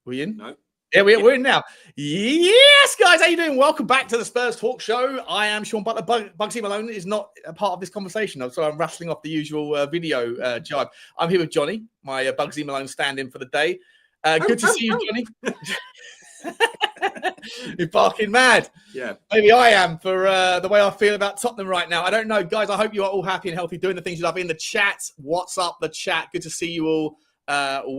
We in? No. Yeah, we're in now. Yes, guys, how you doing? Welcome back to the Spurs Talk Show. I am Sean Butler. Bugsy Malone is not a part of this conversation, so I'm rattling off the usual video jibe. I'm here with Johnny, my Bugsy Malone stand-in for the day. Good to see you, Johnny. You're barking mad. Yeah. Maybe I am for the way I feel about Tottenham right now. I don't know, guys. I hope you are all happy and healthy, doing the things you love in the chat. What's up, the chat? Good to see you all.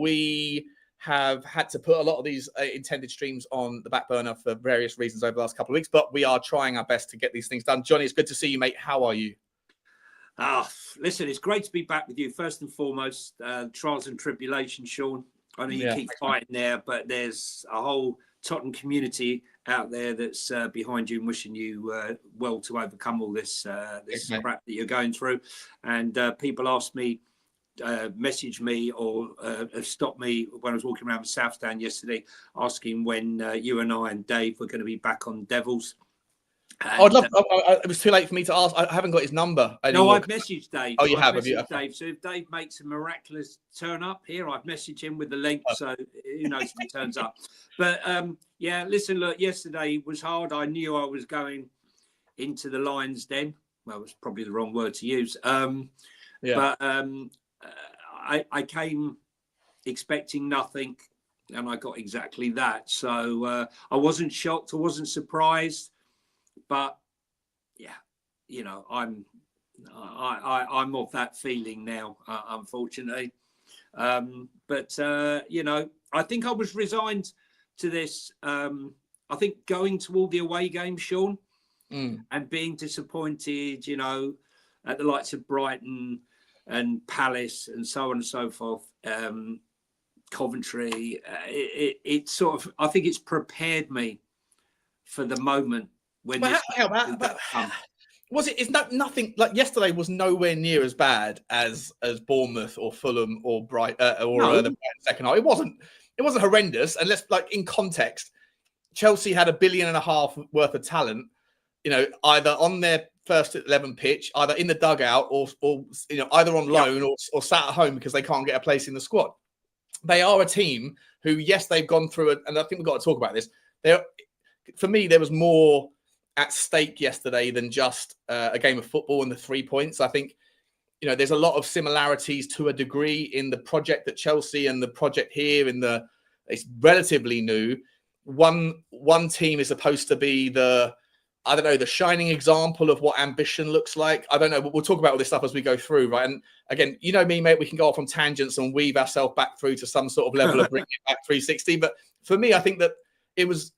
We have had to put a lot of these intended streams on the back burner for various reasons over the last couple of weeks, but we are trying our best to get these things done. Johnny, it's good to see you, mate. How are you? Listen, it's great to be back with you. First and foremost, trials and tribulations, Sean. I know you keep fighting there, but there's a whole Tottenham community out there that's behind you and wishing you well to overcome all this crap that you're going through. And people ask me, message me or have stopped me when I was walking around the South Stand yesterday, asking when you and I and Dave were going to be back on Devils. And, I'd love. It was too late for me to ask. I haven't got his number anymore. No, I've messaged Dave. Oh, you have? Have you? Dave. So if Dave makes a miraculous turn up here, I've messaged him with the link. So who knows if he turns up? But yeah, listen. Look, yesterday was hard. I knew I was going into the Lions' den. Well, it's probably the wrong word to use. But I came expecting nothing, and I got exactly that. So I wasn't shocked. I wasn't surprised. But yeah, you know, I'm of that feeling now, unfortunately. But you know, I think I was resigned to this. I think going to all the away games, Sean, and being disappointed, you know, at the likes of Brighton and Palace and so on and so forth, Coventry, it sort of, I think it's prepared me for the moment when it's nothing like yesterday was nowhere near as bad as Bournemouth or Fulham or the Brighton second half. It wasn't horrendous. And let's, like, in context, Chelsea had $1.5 billion worth of talent, you know, either on their first 11 pitch, either in the dugout or you know, either on loan or sat at home because they can't get a place in the squad. They are a team who, yes, they've gone through it, and I think we've got to talk about this. For me, there was more at stake yesterday than just a game of football and the 3 points. I think, you know, there's a lot of similarities to a degree in the project at Chelsea and the project here. It's relatively new. One team is supposed to be the shining example of what ambition looks like. I don't know, but we'll talk about all this stuff as we go through, right? And again, you know me, mate, we can go off on tangents and weave ourselves back through to some sort of level of bringing it back 360. But for me, I think that it was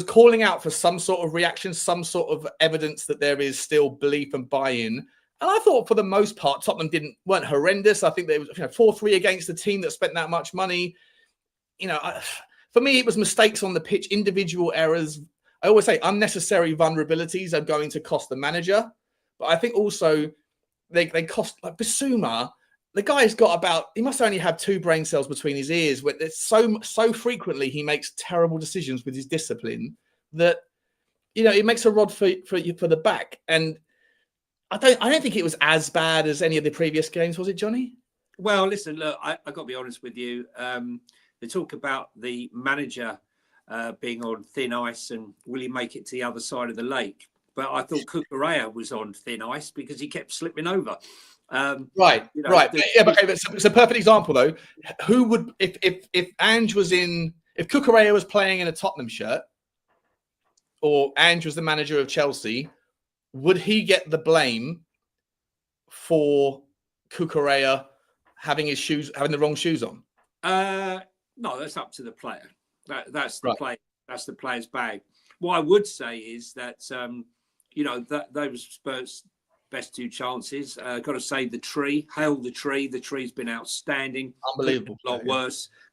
calling out for some sort of reaction, some sort of evidence that there is still belief and buy-in. And I thought for the most part, Tottenham weren't horrendous. I think they was 4-3 against a team that spent that much money. You know, for me, it was mistakes on the pitch, individual errors. I always say unnecessary vulnerabilities are going to cost the manager. But I think also they cost, like Bissouma. The guy's got he must only have 2 brain cells between his ears. Where it's so frequently he makes terrible decisions with his discipline that, you know, it makes a rod for the back. And I don't think it was as bad as any of the previous games, was it, Johnny? Well, listen, look, I got to be honest with you. They talk about the manager being on thin ice and will he make it to the other side of the lake? But I thought Cucurella was on thin ice because he kept slipping over. Right. It's a perfect example though. Who would, if Ange was if Cucurella was playing in a Tottenham shirt, or Ange was the manager of Chelsea, would he get the blame for Cucurella having the wrong shoes on? No, that's up to the player. That's the play. That's the player's bag. What I would say is that you know, that those Spurs' best 2 chances. Got to say the tree. Hail the tree. The tree's been outstanding. Unbelievable.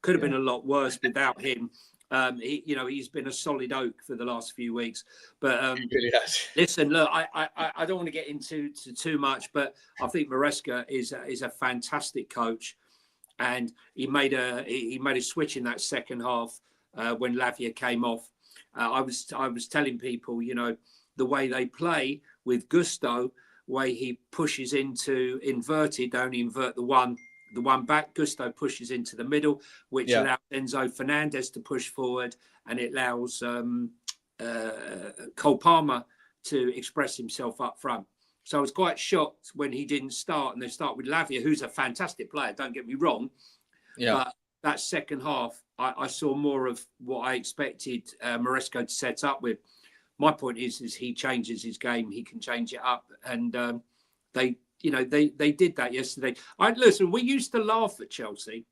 Could have been a lot worse without him. He's been a solid oak for the last few weeks. But really has. Listen, look, I don't want to get into too much, but I think Maresca is a fantastic coach, and he made a switch in that second half when Lavia came off. I was telling people, you know, the way they play with Gusto, way he pushes into inverted, they only invert the one, the one back. Gusto pushes into the middle, which allows Enzo Fernandez to push forward, and it allows Cole Palmer to express himself up front. So I was quite shocked when he didn't start, and they start with Lavia, who's a fantastic player, don't get me wrong. But that second half, I saw more of what I expected Maresco to set up with. My point is he changes his game, he can change it up, and they did that yesterday. Listen, we used to laugh at Chelsea,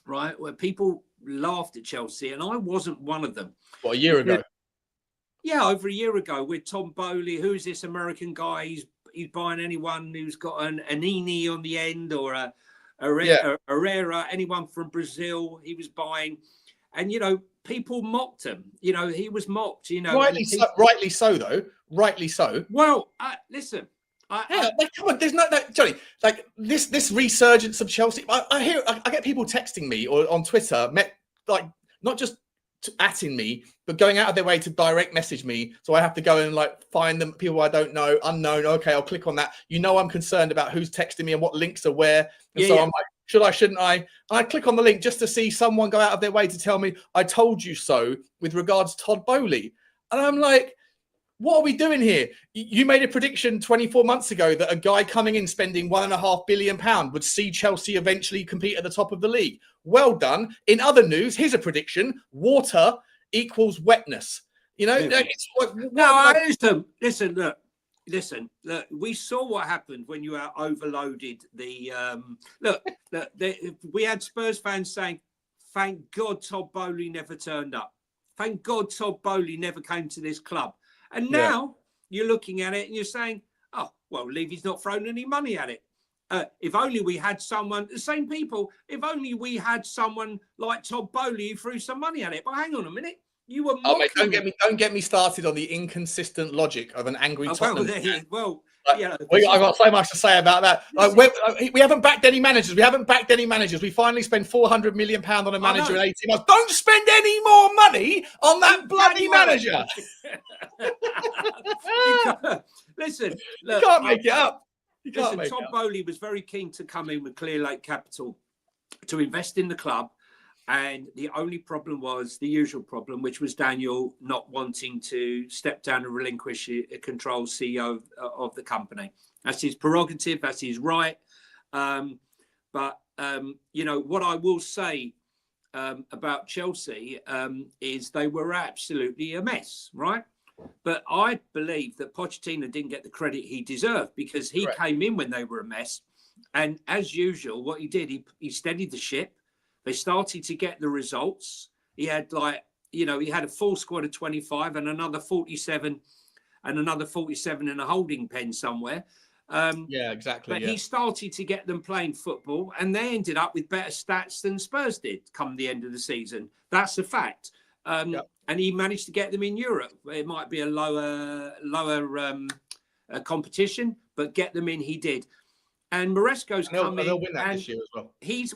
right? Where people laughed at Chelsea, and I wasn't one of them. What, a year ago? Yeah, over a year ago with Tom Bowley. Who's this American guy? He's buying anyone who's got an Anini on the end, or a Herrera, anyone from Brazil. He was buying, and people mocked him. He was mocked. Rightly so, though. Rightly so. Well, listen. Come on, there's no Johnny. Like this resurgence of Chelsea. I get people texting me or on Twitter, not just atting me, but going out of their way to direct message me. So I have to go and find them, people I don't know, unknown. Okay, I'll click on that. I'm concerned about who's texting me and what links are where. And I'm like, should I, shouldn't I? And I click on the link just to see someone go out of their way to tell me, I told you so, with regards to Todd Bowley. And I'm like, what are we doing here? You made a prediction 24 months ago that a guy coming in spending £1.5 billion would see Chelsea eventually compete at the top of the league. Well done. In other news, here's a prediction: water equals wetness. It's Listen, look. We saw what happened when you overloaded the. We had Spurs fans saying, "Thank God Todd Bowley never turned up. Thank God Todd Bowley never came to this club." And now you're looking at it and you're saying, "Oh, well, Levy's not thrown any money at it. If only we had someone," the same people, "if only we had someone like Todd Bowley who threw some money at it." But hang on a minute. You were mocking... mate, don't get me started on the inconsistent logic of an angry Tottenham. I've got so much to say about that. We haven't backed any managers. We finally spent £400 million on a manager in 18 months. Don't spend any more money on that bloody manager. Listen, you can't make it up. Todd Bowley was very keen to come in with Clear Lake Capital to invest in the club. And the only problem was the usual problem, which was Daniel not wanting to step down and relinquish control CEO of the company. That's his prerogative. That's his right. But what I will say about Chelsea is they were absolutely a mess, right? But I believe that Pochettino didn't get the credit he deserved, because he came in when they were a mess. And as usual, what he did, he steadied the ship. They started to get the results. He had he had a full squad of 25 and another 47 and another 47 in a holding pen somewhere. Exactly. But he started to get them playing football, and they ended up with better stats than Spurs did come the end of the season. That's a fact. And he managed to get them in Europe. It might be a lower competition, but get them in, he did. And Maresco's come in, they'll win that this year as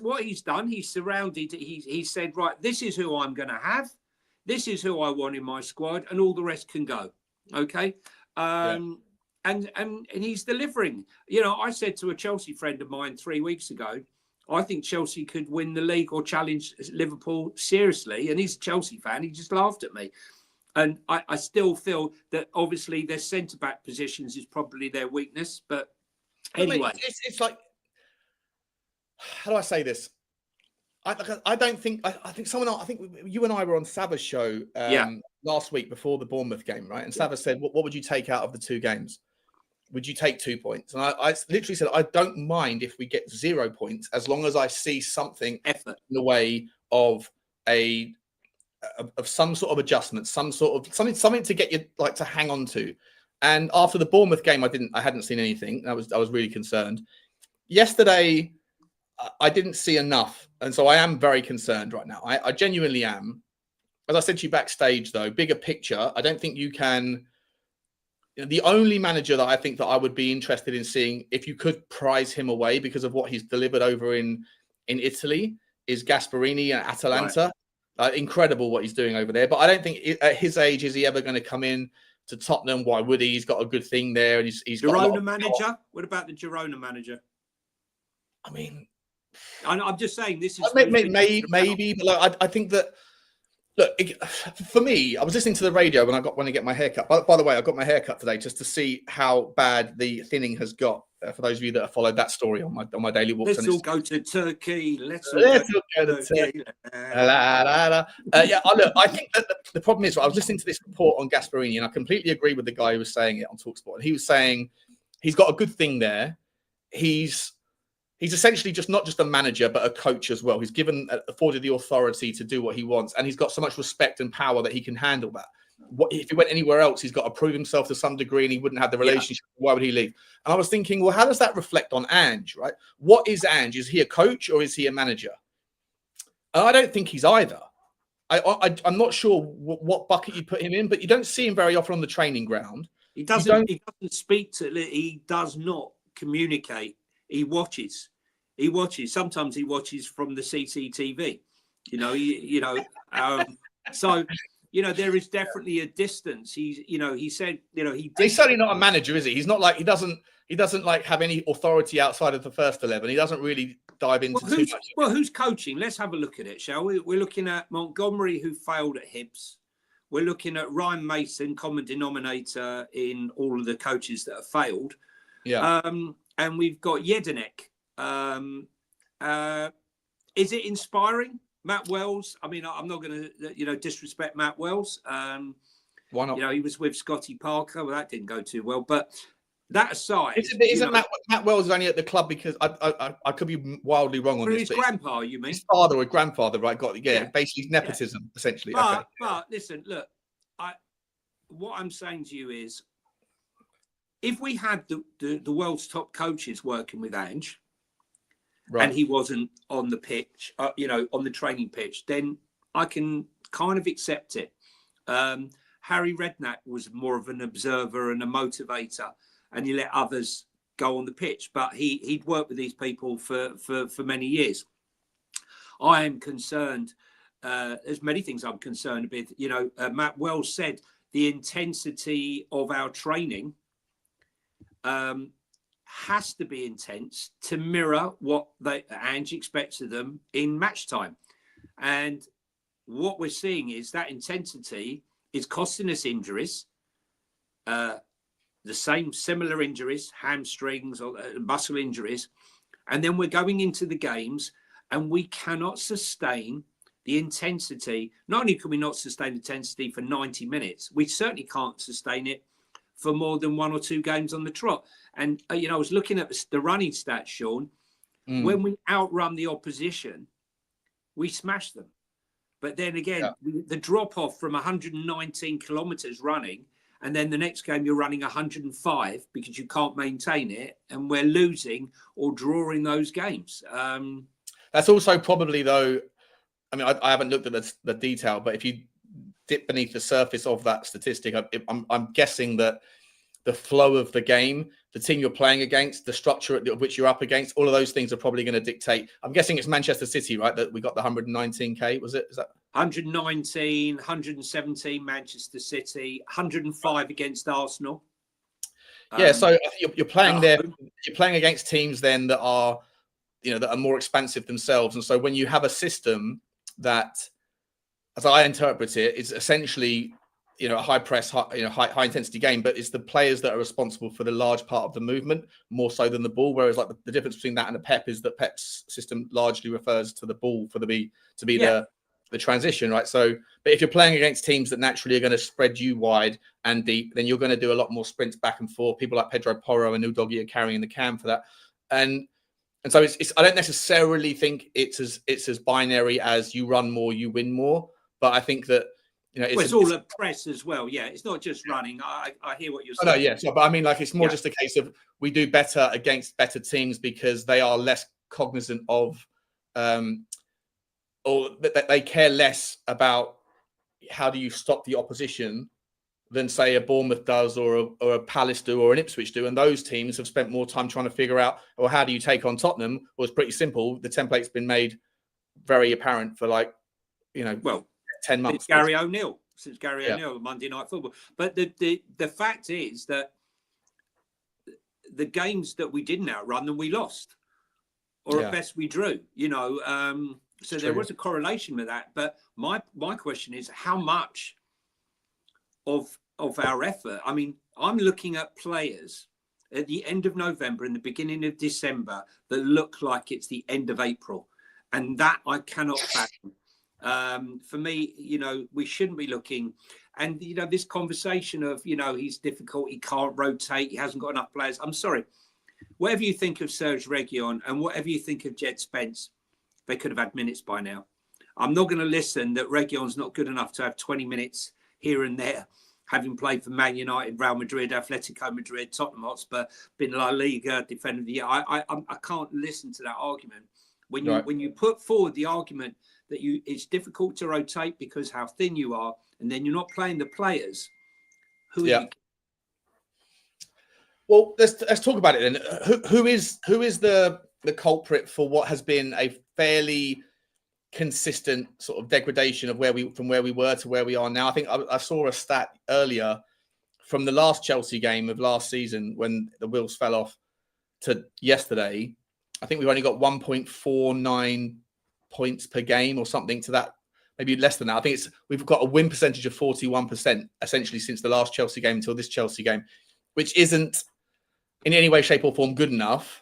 well. He's done. He's surrounded. He said, right, this is who I'm going to have. This is who I want in my squad, and all the rest can go. Okay. And he's delivering. I said to a Chelsea friend of mine 3 weeks ago, I think Chelsea could win the league or challenge Liverpool seriously. And he's a Chelsea fan. He just laughed at me. And I still feel that obviously their centre-back positions is probably their weakness, but anyway, it's like, how do I say this? I don't think I think you and I were on Sava's show last week before the Bournemouth game, right? And Sava said, "What would you take out of the two games? Would you take 2 points?" And I literally said, "I don't mind if we get 0 points, as long as I see something effort in the way of some sort of adjustment, something to get you to hang on to." And after the Bournemouth game, I hadn't seen anything. I was really concerned. Yesterday, I didn't see enough, and so I am very concerned right now. I genuinely am. As I said to you backstage, though, bigger picture, I don't think you can. The only manager that I think that I would be interested in seeing, if you could prize him away because of what he's delivered over in Italy, is Gasperini at Atalanta. Right. Incredible what he's doing over there. But I don't think at his age is he ever going to come in to Tottenham. Why would he? He's got a good thing there, and he's Girona manager. What about the Girona manager? I mean, I'm just saying this is maybe, but like, I think that. Look, for me, I was listening to the radio when I get my haircut. By the way, I got my haircut today just to see how bad the thinning has got. For those of you that have followed that story on my daily walks. Let's all go to Turkey. Let's all go to Turkey. Look, I think that the problem is, I was listening to this report on Gasperini, and I completely agree with the guy who was saying it on TalkSport. And he was saying he's got a good thing there. He's essentially not just a manager, but a coach as well. He's afforded the authority to do what he wants, and he's got so much respect and power that he can handle that. If he went anywhere else, he's got to prove himself to some degree, and he wouldn't have the relationship. Yeah. Why would he leave? And I was thinking, well, how does that reflect on Ange, right? What is Ange? Is he a coach or is he a manager? And I don't think he's either. I'm not sure what bucket you put him in, but you don't see him very often on the training ground. He doesn't speak to. He does not communicate. He watches. Sometimes he watches from the CCTV. So there is definitely a distance. He said, he's certainly not a manager, is he? He's not like he doesn't like have any authority outside of the first 11. He doesn't really dive into too much. Well, who's coaching? Let's have a look at it, shall we? We're looking at Montgomery, who failed at Hibs. We're looking at Ryan Mason, common denominator in all of the coaches that have failed. Yeah. And we've got Jedinek. Is it inspiring? Matt Wells. I mean, I'm not going to, disrespect Matt Wells. Why not? He was with Scotty Parker. Well, that didn't go too well. But that aside, isn't Matt Wells only at the club because I could be wildly wrong on this. His grandpa, you mean? His father or grandfather, right? Basically nepotism, essentially. But listen, look, what I'm saying to you is, if we had the world's top coaches working with Ange, right, and he wasn't on the pitch, on the training pitch, then I can kind of accept it. Harry Redknapp was more of an observer and a motivator, and he let others go on the pitch. But he'd worked with these people for many years. I am concerned. There's many things I'm concerned with. Matt Wells said the intensity of our training has to be intense to mirror what Ange expects of them in match time. And what we're seeing is that intensity is costing us injuries, similar injuries, hamstrings or muscle injuries. And then we're going into the games and we cannot sustain the intensity. Not only can we not sustain intensity for 90 minutes, we certainly can't sustain it for more than one or two games on the trot. And, I was looking at the running stats, Sean. When we outrun the opposition, we smash them. But then again, the drop-off from 119 kilometres running, and then the next game you're running 105 because you can't maintain it, and we're losing or drawing those games. That's also probably, though, I mean, I haven't looked at the detail, but if you dip beneath the surface of that statistic, I'm guessing that the flow of the game, the team you're playing against, the structure of which you're up against, all of those things are probably going to dictate. I'm guessing it's Manchester City, right? That we got the 119K, was it? Is that 119, 117 Manchester City, 105 against Arsenal? Yeah, so you're playing there. You're playing against teams then that are, that are more expansive themselves, and so when you have a system that, as I interpret it, is essentially, a high press, high intensity game, but it's the players that are responsible for the large part of the movement more so than the ball. Whereas, like the difference between that and the Pep is that Pep's system largely refers to the ball to be the transition, right? So, but if you're playing against teams that naturally are going to spread you wide and deep, then you're going to do a lot more sprints back and forth. People like Pedro Porro and Udogie are carrying the cam for that, and so it's. I don't necessarily think it's as binary as you run more, you win more, but I think that. It's all a press as well. Yeah, it's not just running. I hear what you're saying. No, yeah. So, but I mean, like, it's more just a case of we do better against better teams because they are less cognizant of, or that they care less about how do you stop the opposition than, say, a Bournemouth does or a Palace do or an Ipswich do. And those teams have spent more time trying to figure out, well, how do you take on Tottenham? Well, it's pretty simple. The template's been made very apparent for 10 months. Since Gary O'Neill, Monday Night Football. But the fact is that the games that we didn't outrun them, we lost. or at best we drew. So True. there was a correlation with that. But my question is, how much of our effort? I mean, I'm looking at players at the end of November and the beginning of December that look like it's the end of April, and that I cannot fathom. For me, we shouldn't be looking. And this conversation of he's difficult, he can't rotate, he hasn't got enough players. I'm sorry. Whatever you think of Serge Reguilon and whatever you think of Jed Spence, they could have had minutes by now. I'm not going to listen that Reguilon's not good enough to have 20 minutes here and there, having played for Man United, Real Madrid, Atletico Madrid, Tottenham Hotspur, been La Liga Defender of the Year. I can't listen to that argument. When you put forward the argument that it's difficult to rotate because how thin you are, and then you're not playing the players, who are you? Well, let's talk about it then. Who is the culprit for what has been a fairly consistent sort of degradation of from where we were to where we are now? I think I saw a stat earlier from the last Chelsea game of last season when the wheels fell off to yesterday. I think we've only got 1.49 points per game or something to that, maybe less than that. I think we've got a win percentage of 41% essentially since the last Chelsea game until this Chelsea game, which isn't in any way, shape or form good enough.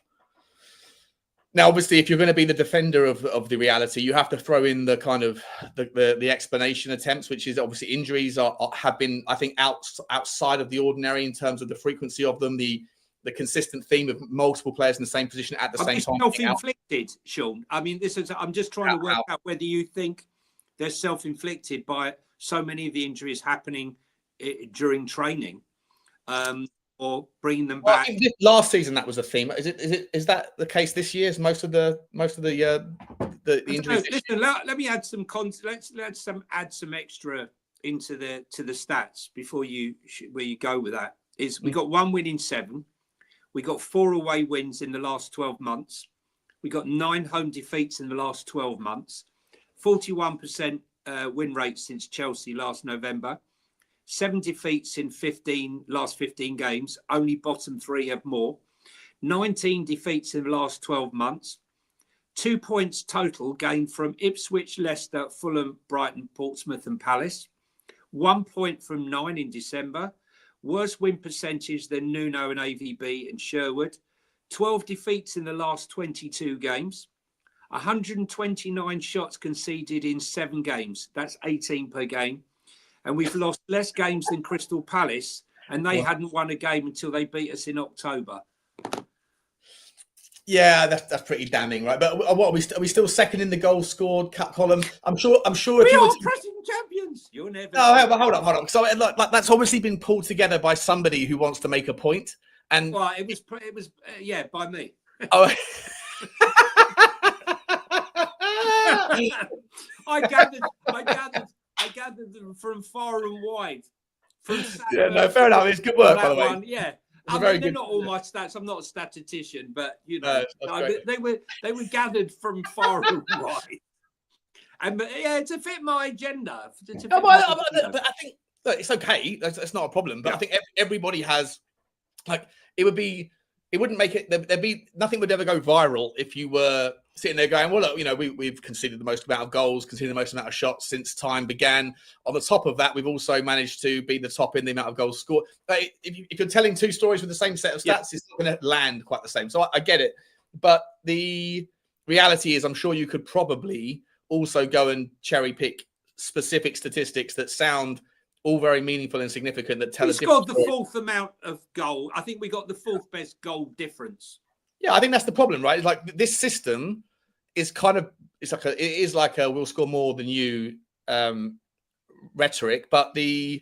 Now, obviously, if you're going to be the defender of the reality, you have to throw in the kind of the explanation attempts, which is obviously injuries have been, I think, outside of the ordinary in terms of the frequency of them, the consistent theme of multiple players in the same position at the same time. Self-inflicted, Sean. I mean, I'm just trying to work out whether you think they're self-inflicted by so many of the injuries happening during training. Or bringing them back. I think last season that was a theme. Is that the case this year? Is most of the injuries? Listen, let me add some let's add some extra into the stats before where you go with that. We got 1 win in 7. We got 4 away wins in the last 12 months. We got 9 home defeats in the last 12 months. 41% win rate since Chelsea last November. 7 defeats in last 15 games. Only bottom 3 have more. 19 defeats in the last 12 months. 2 points total gained from Ipswich, Leicester, Fulham, Brighton, Portsmouth and Palace. 1 point from 9 in December. Worse win percentage than Nuno and AVB and Sherwood. 12 defeats in the last 22 games. 129 shots conceded in 7 games. That's 18 per game. And we've lost less games than Crystal Palace, and they hadn't won a game until they beat us in October. Yeah, that's pretty damning, right? But what are we still second in the goals scored column? I'm sure. We are present champions. You're never. No, but hold on. So like that's obviously been pulled together by somebody who wants to make a point, and well, it was by me. Oh. I gathered them from far and wide. Fair enough. It's good work, by the way. One, yeah. They're not all my stats. I'm not a statistician, but they were gathered from far and wide. And to fit my agenda. But I think it's okay. That's not a problem. But I think everybody has, it wouldn't make it. There'd be nothing would ever go viral if you were sitting there going, well, look, we've conceded the most amount of goals, conceded the most amount of shots since time began. On the top of that, we've also managed to be the top in the amount of goals scored. But if you're telling 2 stories with the same set of stats, it's not going to land quite the same. So I get it. But the reality is, I'm sure you could probably also go and cherry pick specific statistics that sound all very meaningful and significant that tell us. We scored the 4th amount of goal. I think we got the 4th best goal difference. Yeah, I think that's the problem, right? It's like this system is it is like a we'll score more than you rhetoric, but the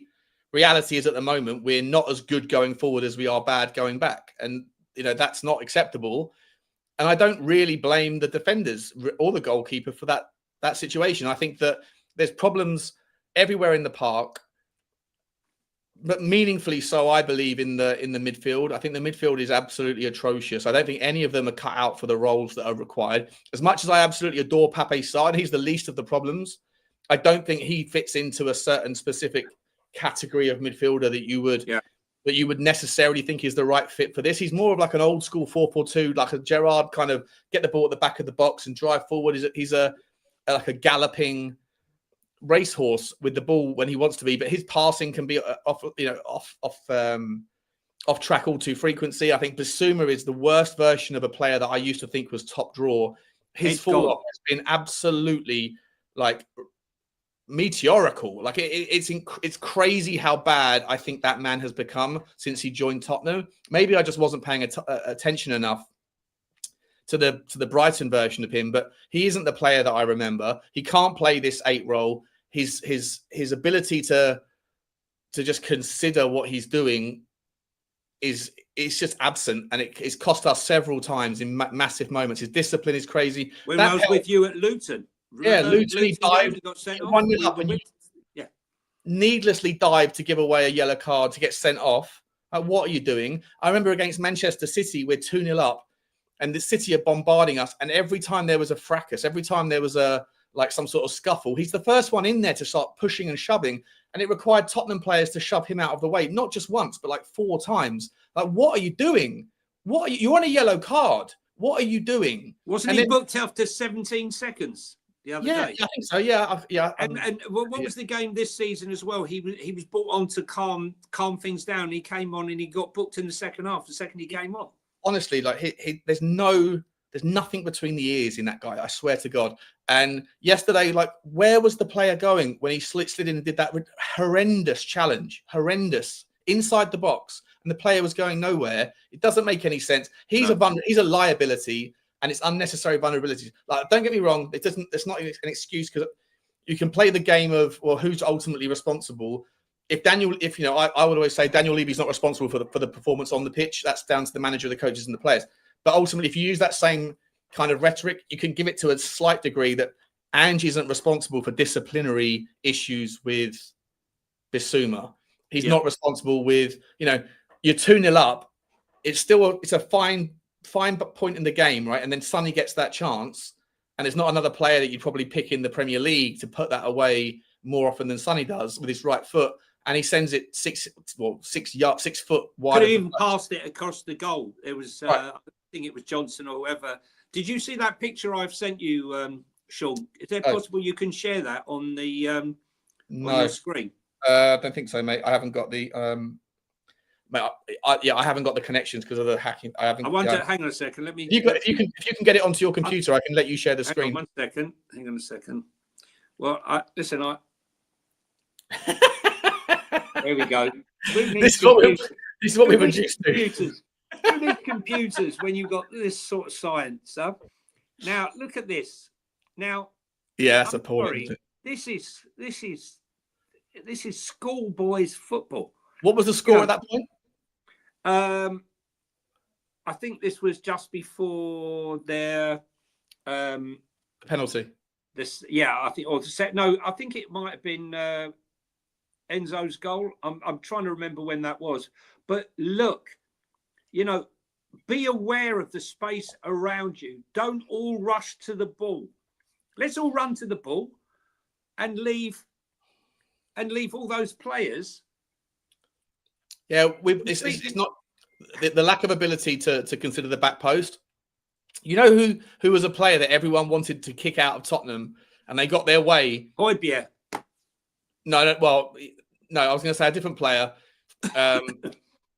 reality is at the moment we're not as good going forward as we are bad going back, and that's not acceptable. And I don't really blame the defenders or the goalkeeper for that situation. I think that there's problems everywhere in the park, but meaningfully so, I believe, in the midfield. I think the midfield is absolutely atrocious. I don't think any of them are cut out for the roles that are required. As much as I absolutely adore Pape Sarr, and he's the least of the problems, I don't think he fits into a certain specific category of midfielder that you would that you would necessarily think is the right fit for this. He's more of like an old school 4-4-2, like a Gerrard kind of get the ball at the back of the box and drive forward. He's like a galloping racehorse with the ball when he wants to be, but his passing can be off track all too frequency. I think Bissouma is the worst version of a player that I used to think was top draw. His fall off has been absolutely like meteorical. Like it's crazy how bad I think that man has become since he joined Tottenham. Maybe I just wasn't paying attention enough to the Brighton version of him, but he isn't the player that I remember. He can't play this 8 role. His ability to just consider what he's doing is just absent, and it's cost us several times in massive moments. His discipline is crazy. When I was with you at Luton. Yeah, Luton he dived, got sent off. 1-0 up, and needlessly dived to give away a yellow card to get sent off. What are you doing? I remember against Manchester City, we're 2-0 up, and the City are bombarding us. And every time there was a fracas, every time there was some sort of scuffle, he's the first one in there to start pushing and shoving. And it required Tottenham players to shove him out of the way, not just once, but like 4 times. Like, what are you doing? You're on a yellow card. What are you doing? Wasn't he booked after 17 seconds? The other day. I think so. Yeah. And what was the game this season as well? He was brought on to calm things down. He came on and he got booked in the second half. The second he came on. Honestly, like there's nothing between the ears in that guy. I swear to God. And yesterday, like, where was the player going when he slid in and did that horrendous challenge? Horrendous inside the box, and the player was going nowhere. It doesn't make any sense. He's a liability. And it's unnecessary vulnerabilities. Like, don't get me wrong, it's not an excuse, because you can play the game of, well, who's ultimately responsible. I would always say Daniel Levy's not responsible for the performance on the pitch. That's down to the manager, the coaches, and the players. But ultimately, if you use that same kind of rhetoric, you can give it to a slight degree that Ange isn't responsible for disciplinary issues with Bissouma. He's not responsible with, you're 2-0 up. It's a fine point in the game, right? And then Sonny gets that chance, and there's not another player that you'd probably pick in the Premier League to put that away more often than Sonny does with his right foot, and he sends it 6 foot wide. Could have even passed it across the goal. It was, I think it was Johnson or whoever. Did you see that picture I've sent you, Sean? Is it possible you can share that on the on your screen? I don't think so, mate. I haven't got the. I haven't got the connections because of the hacking. I wonder. Hang on a second. Let me. If you can get it onto your computer, I can let you share the screen. Hang on 1 second. Hang on a second. Well, listen. There we go. This is what we've reduced to. Who needs computers when you've got this sort of science stuff? Now look at this. Now. Yeah, that's appalling. This is schoolboys football. What was the score at that point? I think this was just before their penalty. I think, or the set. No, I think it might have been Enzo's goal. I'm trying to remember when that was. But look, be aware of the space around you. Don't all rush to the ball. Let's all run to the ball and leave all those players. Yeah, it's not the lack of ability to consider the back post. You know who was a player that everyone wanted to kick out of Tottenham, and they got their way? Hojbjerg. No, I was going to say a different player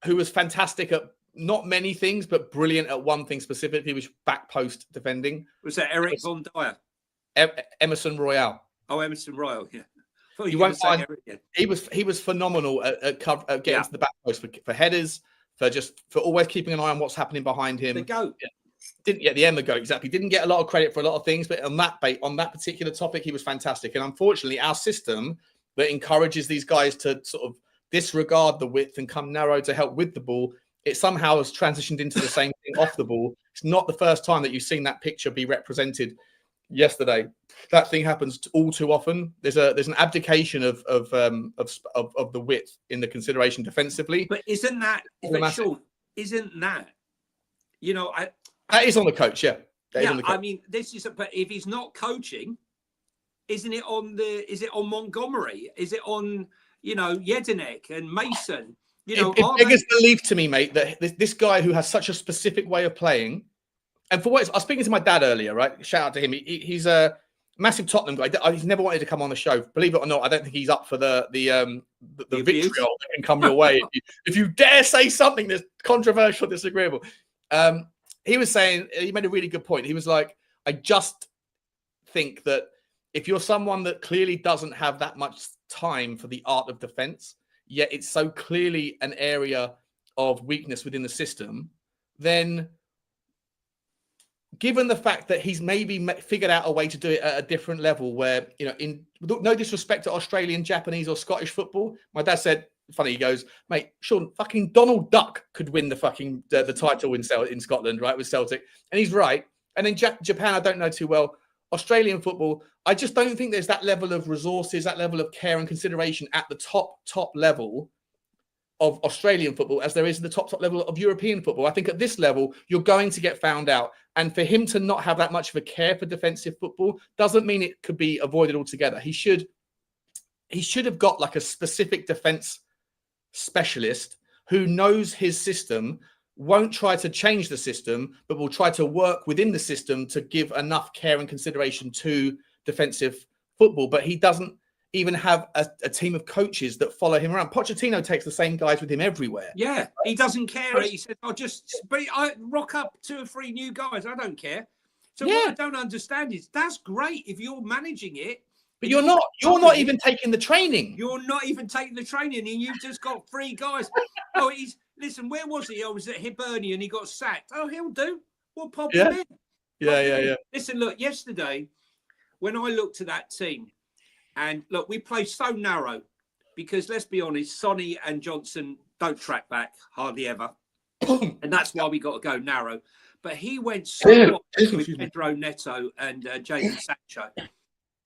who was fantastic at not many things, but brilliant at one thing specifically, which was back post defending. Was that Eric Von Dyer? Emerson Royal. Oh, Emerson Royal, yeah. You won't find he was phenomenal at getting to the back post for headers, for always keeping an eye on what's happening behind him. The goat. The Emma goat, exactly. Didn't get a lot of credit for a lot of things, but on that particular topic, he was fantastic. And unfortunately, our system that encourages these guys to sort of disregard the width and come narrow to help with the ball, it somehow has transitioned into the same thing off the ball. It's not the first time that you've seen that picture be represented. Yesterday, that thing happens all too often. There's an abdication of the width in the consideration defensively. But isn't that that that is on the coach? Yeah, I mean, this is. But if he's not coaching, isn't it on Montgomery? Is it on Jedinek and Mason? it beggars belief to me, mate, that this guy who has such a specific way of playing, and for what I was speaking to my dad earlier, right? Shout out to him. He's a massive Tottenham guy. He's never wanted to come on the show. Believe it or not, I don't think he's up for the vitriol that can come your way if you dare say something that's controversial, disagreeable. He was saying, he made a really good point. He was like, I just think that if you're someone that clearly doesn't have that much time for the art of defense, yet it's so clearly an area of weakness within the system, then given the fact that he's maybe figured out a way to do it at a different level where, in no disrespect to Australian, Japanese or Scottish football, my dad said, funny, he goes, mate, Sean, fucking Donald Duck could win the fucking the title in Scotland, right, with Celtic. And he's right. And in Japan, I don't know too well. Australian football, I just don't think there's that level of resources, that level of care and consideration at the top level of Australian football as there is at the top level of European football. I think at this level, you're going to get found out. And for him to not have that much of a care for defensive football doesn't mean it could be avoided altogether. He should have got like a specific defense specialist who knows his system, won't try to change the system, but will try to work within the system to give enough care and consideration to defensive football. But he doesn't even have a team of coaches that follow him around. Pochettino takes the same guys with him everywhere. Yeah, he doesn't care. He said, I rock up 2 or 3 new guys. I don't care. So what I don't understand is that's great if you're managing it. But you're not even taking the training. You're not even taking the training, and you've just got 3 guys. Listen, where was he? I was at Hibernian and he got sacked. Oh, he'll do. We'll pop him in. Yeah. Listen, look, yesterday, when I looked at that team, and look, we play so narrow because, let's be honest, Sonny and Johnson don't track back hardly ever. And that's why we got to go narrow. But he went so much with Pedro Neto and Jadon Sancho.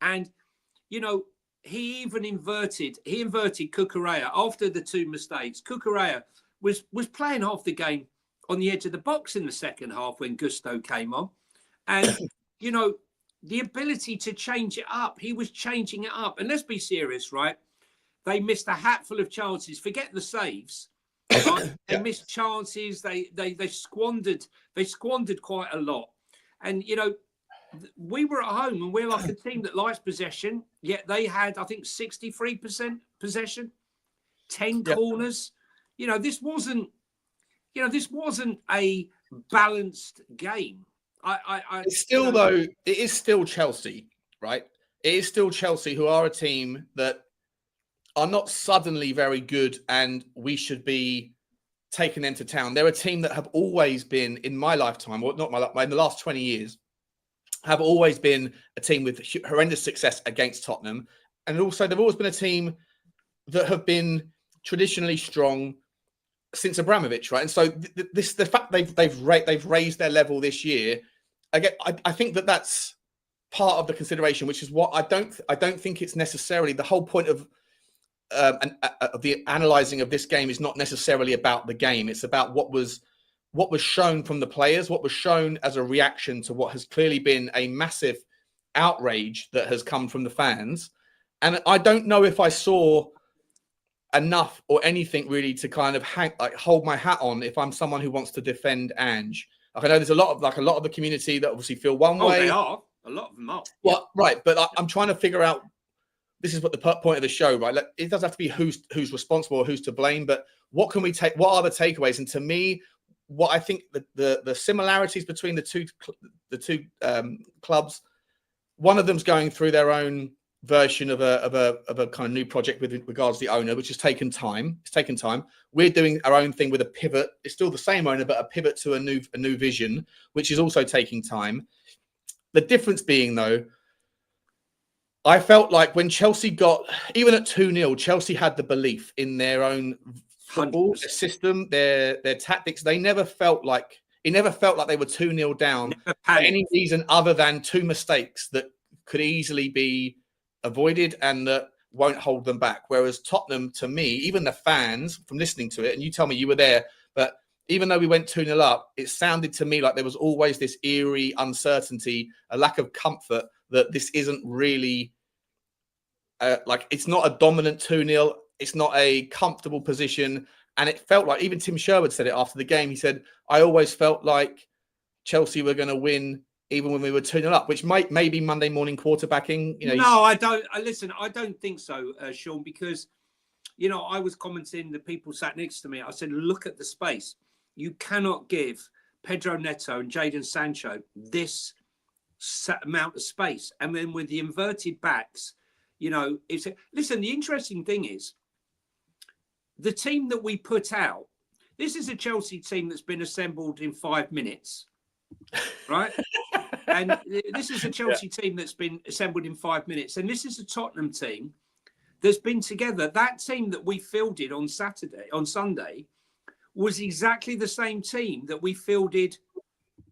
And, he inverted Cucurella after the 2 mistakes. Cucurella was playing half the game on the edge of the box in the second half when Gusto came on. And, the ability to change it up, he was changing it up. And let's be serious, right? They missed a hatful of chances. Forget the saves. Right? They missed chances. They squandered quite a lot. And, we were at home and we're like a team that likes possession, yet they had, I think, 63% possession, 10 corners. This wasn't a balanced game. It is still Chelsea, right? It is still Chelsea, who are a team that are not suddenly very good and we should be taking them to town. They're a team that have always been, in my lifetime, or not my lifetime, in the last 20 years, have always been a team with horrendous success against Tottenham. And also they've always been a team that have been traditionally strong since Abramovich, right? And so the fact they've raised their level this year, I think that's part of the consideration, which is what I don't think it's necessarily the whole point of the analysing of this game is not necessarily about the game. It's about what was shown from the players, what was shown as a reaction to what has clearly been a massive outrage that has come from the fans. And I don't know if I saw enough or anything really to kind of hold my hat on if I'm someone who wants to defend Ange. Like, I know there's a lot of the community that obviously feel one way. They are. A lot of them are. Well, right. But I'm trying to figure out, this is what the point of the show, right? Like, it doesn't have to be who's responsible or who's to blame, but what can we take? What are the takeaways? And to me, what I think the similarities between the two clubs, one of them's going through their own version of a kind of new project with regards to the owner, which has taken time. It's taken time. We're doing our own thing with a pivot. It's still the same owner, but a pivot to a new vision, which is also taking time. The difference being, though, I felt like when Chelsea got, even at 2-0, Chelsea had the belief in their own football, their system, their tactics. It never felt like they were 2-0 down for any reason other than 2 mistakes that could easily be avoided and that won't hold them back. Whereas Tottenham, to me, even the fans, from listening to it, and you tell me you were there, but even though we went 2-0 up, it sounded to me like there was always this eerie uncertainty, a lack of comfort that this isn't really it's not a dominant 2-0. It's not a comfortable position. And it felt like, even Tim Sherwood said it after the game. He said, I always felt like Chelsea were going to win even when we were 2-0 up, which might maybe Monday morning quarterbacking. No, I don't. Listen, I don't think so, Sean, because, I was commenting, the people sat next to me. I said, look at the space. You cannot give Pedro Neto and Jadon Sancho this amount of space. And then with the inverted backs, listen, the interesting thing is the team that we put out, this is a Chelsea team that's been assembled in 5 minutes, right? And this is a Chelsea team that's been assembled in 5 minutes. And this is a Tottenham team that's been together. That team that we fielded on Sunday, was exactly the same team that we fielded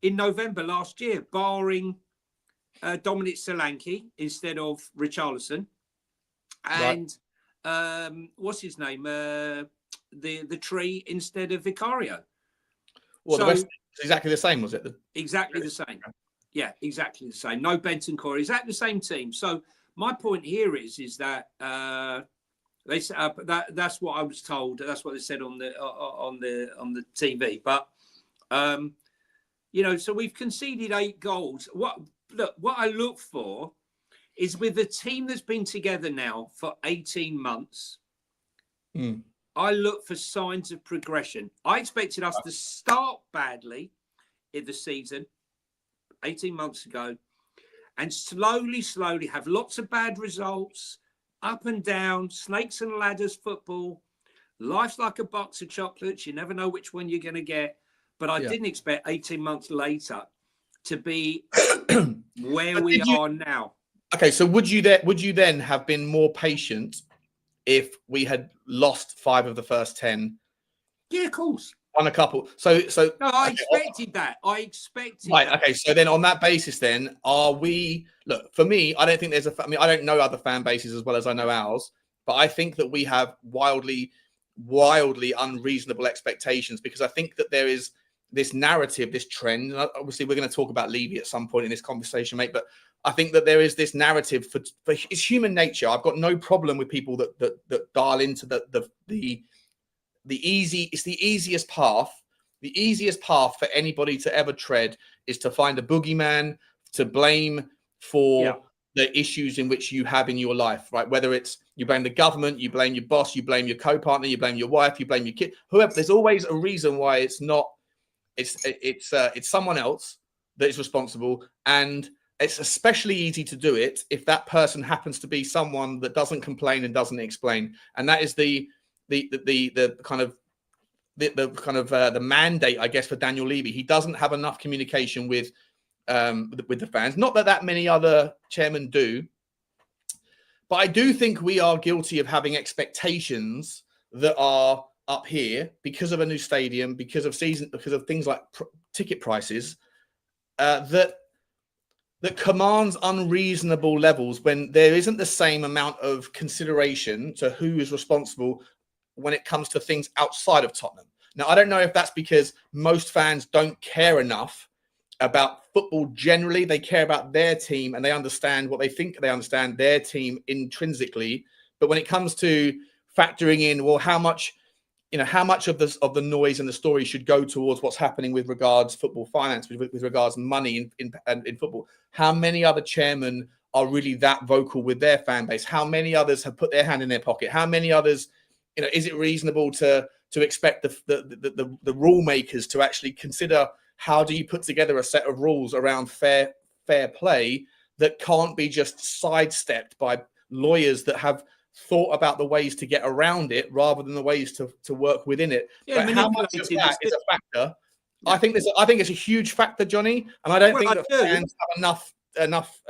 in November last year, barring Dominic Solanke instead of Richalison. And what's his name? The tree instead of Vicario. Well, the rest is exactly the same, was it? Exactly the same. Yeah, exactly the same. No Bentancur. Exactly the same team. So my point here is that they set up that's what I was told. That's what they said on the TV. But so we've conceded 8 goals. What I look for is, with a team that's been together now for 18 months, I look for signs of progression. I expected us to start badly in the season 18 months ago and slowly have lots of bad results, up and down, snakes and ladders football. Life's like a box of chocolates. You never know which one you're going to get. But I didn't expect 18 months later to be where we are now. Okay, so would you then have been more patient if we had lost 5 of the first 10? Yeah, of course. On a couple. So no, I expected that. Right. Okay. So then, on that basis, then are we? Look, for me, I don't think there's I don't know other fan bases as well as I know ours, but I think that we have wildly unreasonable expectations, because I think that there is this narrative, this trend. And obviously, we're going to talk about Levy at some point in this conversation, mate. But I think that there is this narrative for it's human nature. I've got no problem with people that dial into it's the easiest path. The easiest path for anybody to ever tread is to find a boogeyman to blame for the issues in which you have in your life, right? Whether it's you blame the government, you blame your boss, you blame your co-partner, you blame your wife, you blame your kid, whoever. There's always a reason why it's not. It's someone else that is responsible, and it's especially easy to do it if that person happens to be someone that doesn't complain and doesn't explain, and that is the mandate, I guess, for Daniel Levy. He doesn't have enough communication with the fans. Not that many other chairmen do, but I do think we are guilty of having expectations that are up here because of a new stadium, because of things like ticket prices, that commands unreasonable levels when there isn't the same amount of consideration to who is responsible when it comes to things outside of Tottenham. Now, I don't know if that's because most fans don't care enough about football generally. They care about their team and they understand what they think they understand their team intrinsically. But when it comes to factoring in, well, how much of the noise and the story should go towards what's happening with regards football finance, with regards money in football, how many other chairmen are really that vocal with their fan base? How many others have put their hand in their pocket? How many others, is it reasonable to expect the rule makers to actually consider how do you put together a set of rules around fair play that can't be just sidestepped by lawyers that have thought about the ways to get around it rather than the ways to work within it? Yeah, but how much of that is a factor? Yeah. I think it's a huge factor, Johnny, and I don't think that fans have enough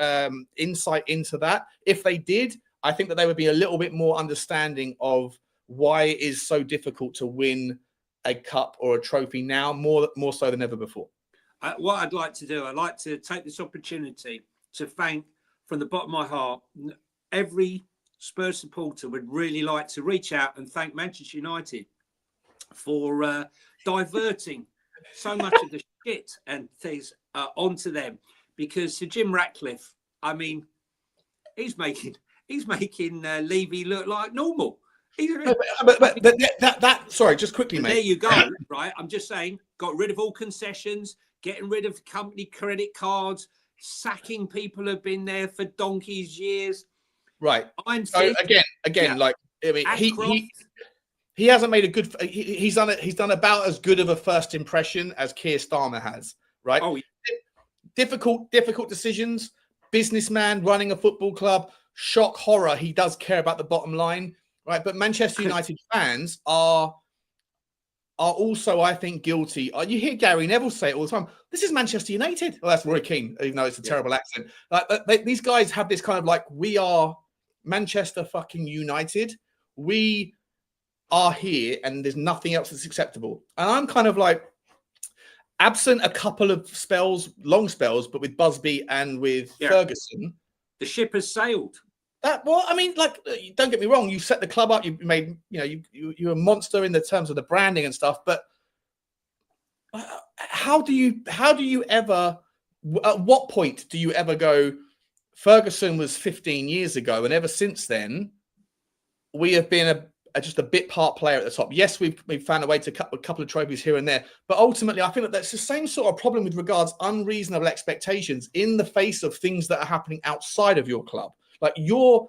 insight into that. If they did, I think that they would be a little bit more understanding of why it is so difficult to win a cup or a trophy now, more so than ever before. What I'd like to do, I'd like to take this opportunity to thank, from the bottom of my heart, every Spurs supporter would really like to reach out and thank Manchester United for diverting so much of the shit and things onto them, because Sir Jim Ratcliffe, I mean, he's making Levy look like normal. Sorry, just quickly, mate. There you go. Right. I'm just saying, got rid of all concessions, getting rid of company credit cards, sacking people who've been there for donkey's years. Right. I'm so again, like I mean, he hasn't made a good. He's done about as good of a first impression as Keir Starmer has. Right. Oh, yeah. Difficult decisions. Businessman running a football club. Shock horror. He does care about the bottom line. Right. But Manchester United fans are also, I think, guilty. You hear Gary Neville say it all the time. This is Manchester United. Well, that's Roy Keane, even though it's a terrible accent. These guys have this kind of like, we are Manchester fucking United. We are here, and there's nothing else that's acceptable. And I'm kind of like, absent a couple of spells, long spells, but with Busby and with Ferguson, the ship has sailed. Well, I mean, like, don't get me wrong. You set the club up. You made, you're a monster in the terms of the branding and stuff. But how do you ever? At what point do you ever go? Ferguson was 15 years ago, and ever since then, we have been just a bit part player at the top. Yes, we've found a way to cut a couple of trophies here and there, but ultimately, I think that's the same sort of problem with regards unreasonable expectations in the face of things that are happening outside of your club. Like, your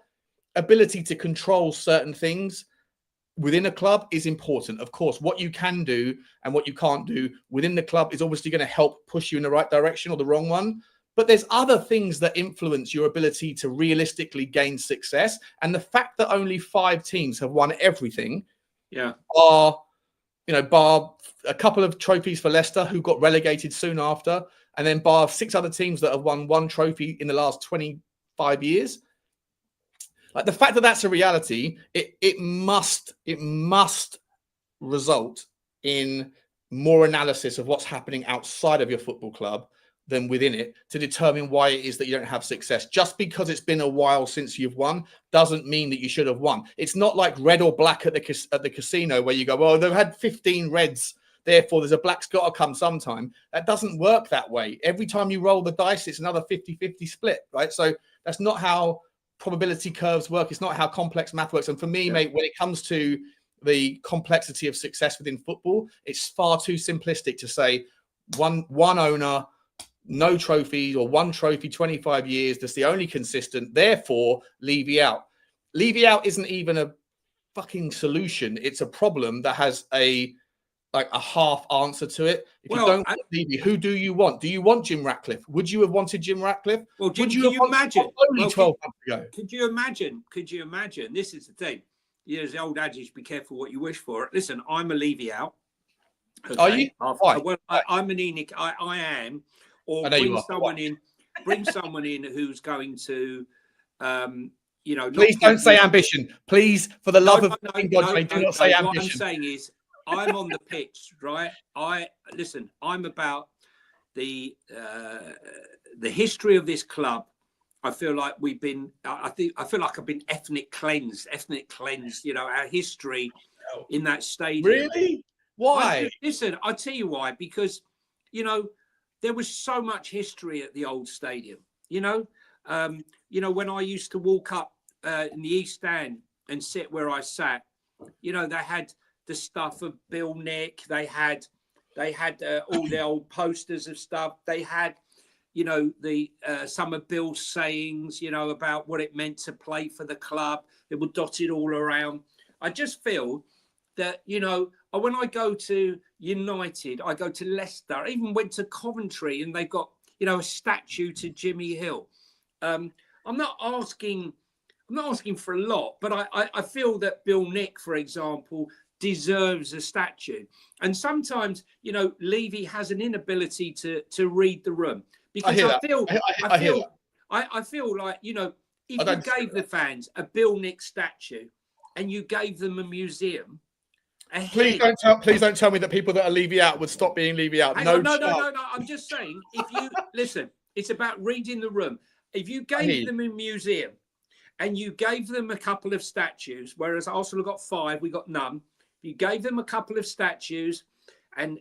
ability to control certain things within a club is important. Of course, what you can do and what you can't do within the club is obviously going to help push you in the right direction or the wrong one. But there's other things that influence your ability to realistically gain success. And the fact that only 5 teams have won everything, bar a couple of trophies for Leicester, who got relegated soon after, and then bar 6 other teams that have won 1 trophy in the last 25 years. Like, the fact that that's a reality, it must result in more analysis of what's happening outside of your football club than within it to determine why it is that you don't have success. Just because it's been a while since you've won doesn't mean that you should have won. It's not like red or black at the casino where you go, well, they've had 15 reds, therefore there's a black's got to come sometime. That doesn't work that way. Every time you roll the dice, it's another 50-50 split, right? So that's not how probability curves work. It's not how complex math works. And for me, mate, when it comes to the complexity of success within football, it's far too simplistic to say one owner, no trophies, or 1 trophy, 25 years. That's the only consistent. Therefore, Levy out. Levy out isn't even a fucking solution. It's a problem that has a half answer to it. If you don't want Levy, who do you want? Do you want Jim Ratcliffe? Would you have wanted Jim Ratcliffe? Well, Jim, could you imagine? Only 12 months ago. Could you imagine? This is the thing. There's the old adage: be careful what you wish for. Listen, I'm a Levy out. Okay? Are you? Well, I'm an Enoch. I am. Or bring someone in who's going to, Please don't say ambition. Please, for the love of God, do not say ambition. What I'm saying is, I'm on the pitch, right? I'm about the history of this club. I feel like I feel like I've been ethnic cleansed. Our history in that stadium. Really? Why? I'll tell you why. Because, there was so much history at the old stadium. When I used to walk up in the East Stand and sit where I sat, they had the stuff of Bill Nick. They had all the old posters of stuff. They had, some of Bill's sayings, about what it meant to play for the club. They were dotted all around. I just feel that, when I go to United, I go to Leicester, I even went to Coventry, and they've got, a statue to Jimmy Hill. I'm not asking for a lot, but I feel that Bill Nick, for example, deserves a statue. And sometimes, Levy has an inability to read the room, because I feel like, if you gave the fans a Bill Nick statue and you gave them a museum. Please don't tell me that people that are Levy out would stop being Levy out. No. I'm just saying, if you listen, it's about reading the room. If you gave them a museum and you gave them a couple of statues, whereas Arsenal got 5, we got none. You gave them a couple of statues, and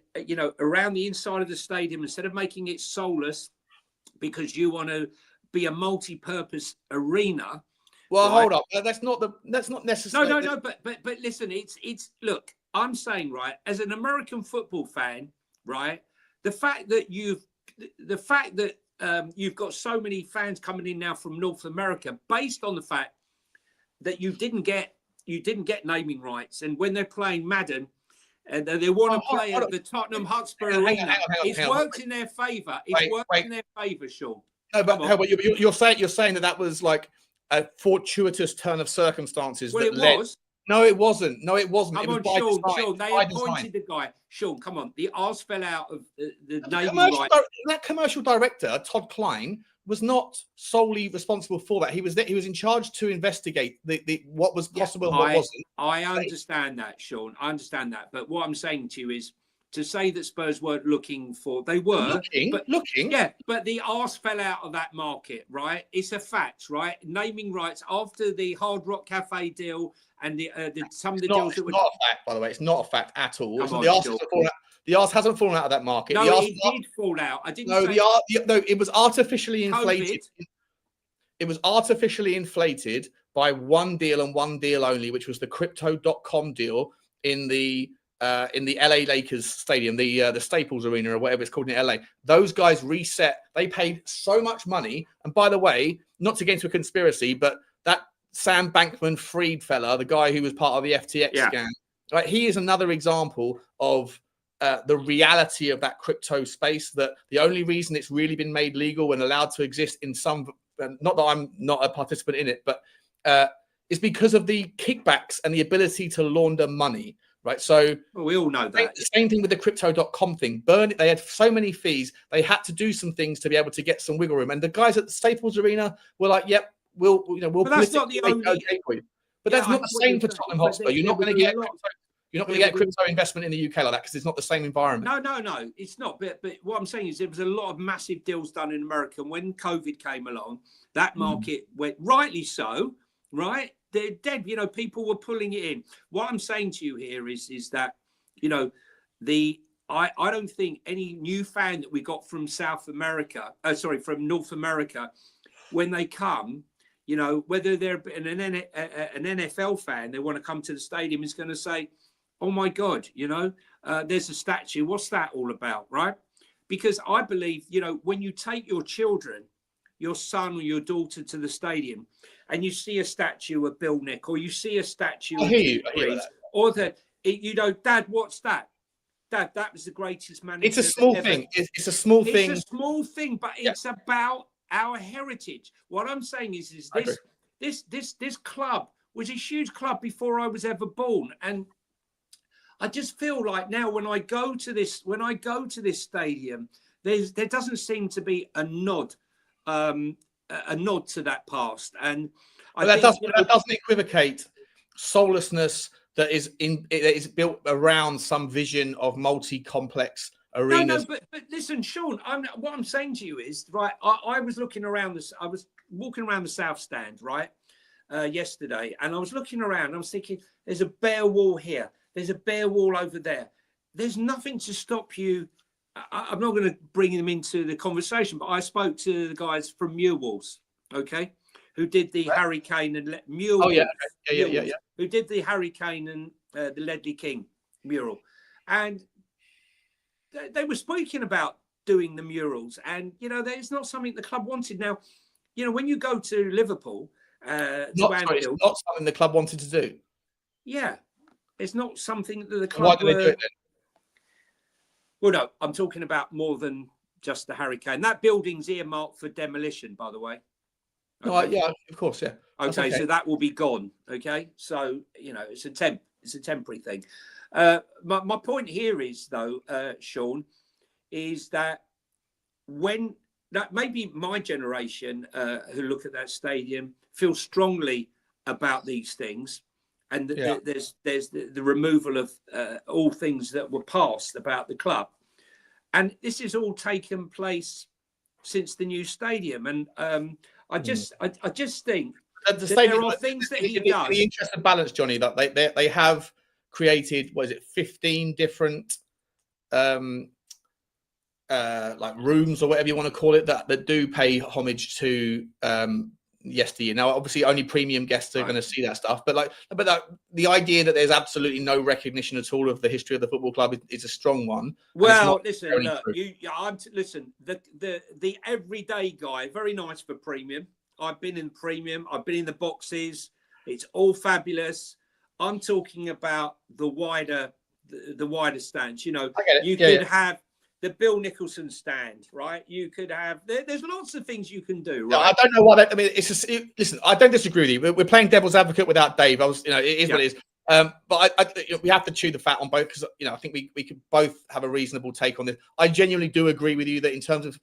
around the inside of the stadium, instead of making it soulless because you want to be a multi-purpose arena, Well, right? hold up. That's not necessarily. No. But listen, it's look. I'm saying, right, as an American football fan, right, the fact that you've got so many fans coming in now from North America, based on the fact that you didn't get naming rights, and when they're playing Madden, and they want to play at the Tottenham Hotspur Arena, it's worked in their favour. It's worked in their favour, Sean. No, but you're saying that was like a fortuitous turn of circumstances. Well, that it led... was. No, it wasn't. No, it wasn't. Come it was on, by Sean. design. They appointed the guy. Sean, come on. The arse fell out of the naming rights. That commercial director, Todd Klein, was not solely responsible for that. He was in charge to investigate what was possible and what wasn't. I understand that, Sean. I understand that. But what I'm saying to you is, to say that Spurs weren't looking for, they were looking. Yeah, but the arse fell out of that market, right? It's a fact, right? Naming rights after the Hard Rock Cafe deal and some of the deals that were not a fact, by the way. It's not a fact at all. The arse hasn't fallen out of that market. No, it did fall out. I didn't. No, it was artificially inflated. COVID. It was artificially inflated by one deal and one deal only, which was the Crypto.com deal in the LA Lakers stadium, the Staples Arena or whatever it's called in LA. Those guys reset. They paid so much money. And by the way, not to get into a conspiracy, but that Sam Bankman-Fried fella, the guy who was part of the FTX scam, right? He is another example of the reality of that crypto space. That the only reason it's really been made legal and allowed to exist in some, not that I'm not a participant in it, but is because of the kickbacks and the ability to launder money. Right, so we all know that. The same thing with the Crypto.com thing. They had so many fees. They had to do some things to be able to get some wiggle room. And the guys at the Staples Arena were like, "Yep, we'll." But that's not the only. But that's not the same for Tottenham Hotspur. You're not going to get. You're not going to get crypto investment in the UK like that because it's not the same environment. No, it's not. But what I'm saying is there was a lot of massive deals done in America. And when COVID came along, that market went, rightly so, right? They're dead. People were pulling it in. What I'm saying to you here is that, I don't think any new fan that we got from from North America, when they come, whether they're an NFL fan, they want to come to the stadium, is going to say, "Oh my God, there's a statue. What's that all about?" Right? Because I believe, when you take your children, your son or your daughter to the stadium, and you see a statue of Bill Nick, or you see a statue of Dad, what's that? Dad, that was the greatest manager. It's a small thing. It's a small thing. It's a small thing, but it's about our heritage. What I'm saying is this club was a huge club before I was ever born, and I just feel like now when I go to this stadium, there doesn't seem to be a nod to that past, and that doesn't equivocate soullessness that is built around some vision of multi-complex arenas. No, but listen, Sean, what I'm saying to you is, right, I was looking around this. I was walking around the South Stand, right, yesterday, and I was looking around. And I was thinking, there's a bare wall here. There's a bare wall over there. There's nothing to stop you. I'm not going to bring them into the conversation, but I spoke to the guys from Muirwalls, okay, who did the Harry Kane and Muirwalls. Oh yeah. Who did the Harry Kane and the Ledley King mural, and they were speaking about doing the murals, and it's not something the club wanted. Now, when you go to Liverpool, it's not something the club wanted to do. Yeah, it's not something that the club. Why do they do it then? Well, no, I'm talking about more than just the Harry Kane. That building's earmarked for demolition, by the way. Okay. Oh, yeah, of course, yeah. Okay, so that will be gone. Okay, so it's a temporary thing. My point here is, though, Sean, is that maybe my generation who look at that stadium feel strongly about these things. And there's the removal of all things that were passed about the club, and this has all taken place since the new stadium. And I just think the stadium, there are things that he does. In the interest of balance, Johnny, that they have created 15 different like rooms or whatever you want to call it that do pay homage to yesteryear. Now, obviously, only premium guests are going to see that stuff. But the idea that there's absolutely no recognition at all of the history of the football club is a strong one. Well, listen, look, listen. The everyday guy, very nice for premium. I've been in premium. I've been in the boxes. It's all fabulous. I'm talking about the wider stance. You know, you could have the Bill Nicholson stand, right? You could have. There's lots of things you can do, right? I don't know what. I mean, listen. I don't disagree with you. We're playing devil's advocate without Dave. It is what it is. But we have to chew the fat on both because I think we could both have a reasonable take on this. I genuinely do agree with you that in terms of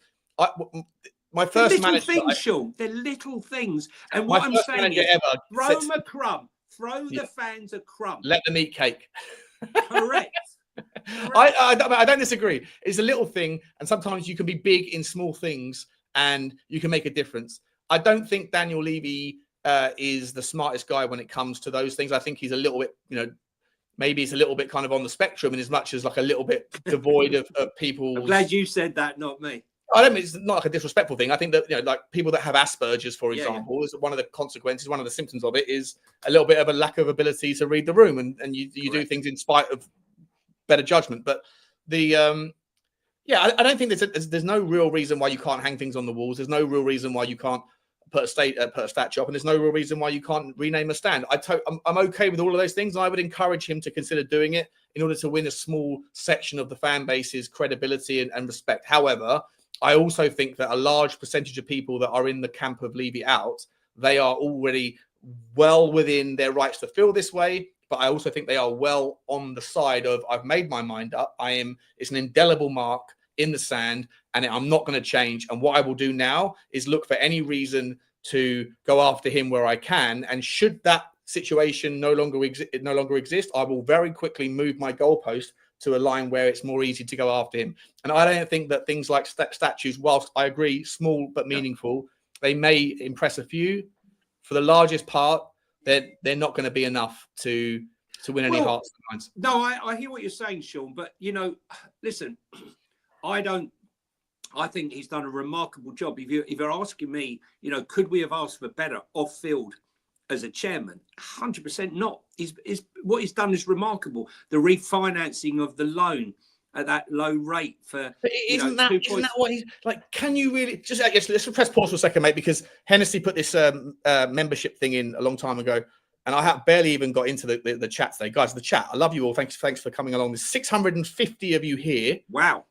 my first manager, Sean, they're little things. And what I'm saying is, throw them a crumb. Throw the fans a crumb. Let them eat cake. Correct. I don't disagree. It's a little thing, and sometimes you can be big in small things, and you can make a difference. I don't think Daniel Levy is the smartest guy when it comes to those things. I think he's a little bit, maybe he's a little bit kind of on the spectrum, in as much as like a little bit devoid of people. I'm glad you said that, not me. I don't mean it's not like a disrespectful thing. I think that like people that have Asperger's, for example, is one of the consequences, one of the symptoms of it is a little bit of a lack of ability to read the room, and you do things in spite of better judgment. But I don't think there's no real reason why you can't hang things on the walls. There's no real reason why you can't put a statue up, and there's no real reason why you can't rename a stand. I'm okay with all of those things, and I would encourage him to consider doing it in order to win a small section of the fan base's credibility and respect. However, I also think that a large percentage of people that are in the camp of Levy out, they are already well within their rights to feel this way. But I also think they are well on the side of, I've made my mind up. It's an indelible mark in the sand, and I'm not going to change. And what I will do now is look for any reason to go after him where I can. And should that situation no longer exist, I will very quickly move my goalpost to a line where it's more easy to go after him. And I don't think that things like statues, whilst I agree, small but meaningful, they may impress a few. For the largest part, they're not going to be enough to win any hearts and minds. No, I hear what you're saying, Sean. But listen, I think he's done a remarkable job. If you're asking me, could we have asked for better off field as a chairman? 100% not. What he's done is remarkable. The refinancing of the loan at that low rate for isn't that what he's like? Can you really just? I guess let's press pause for a second, mate, because Hennessy put this membership thing in a long time ago, and I have barely even got into the chat today, guys. The chat, I love you all. Thanks for coming along. There's 650 of you here. Wow.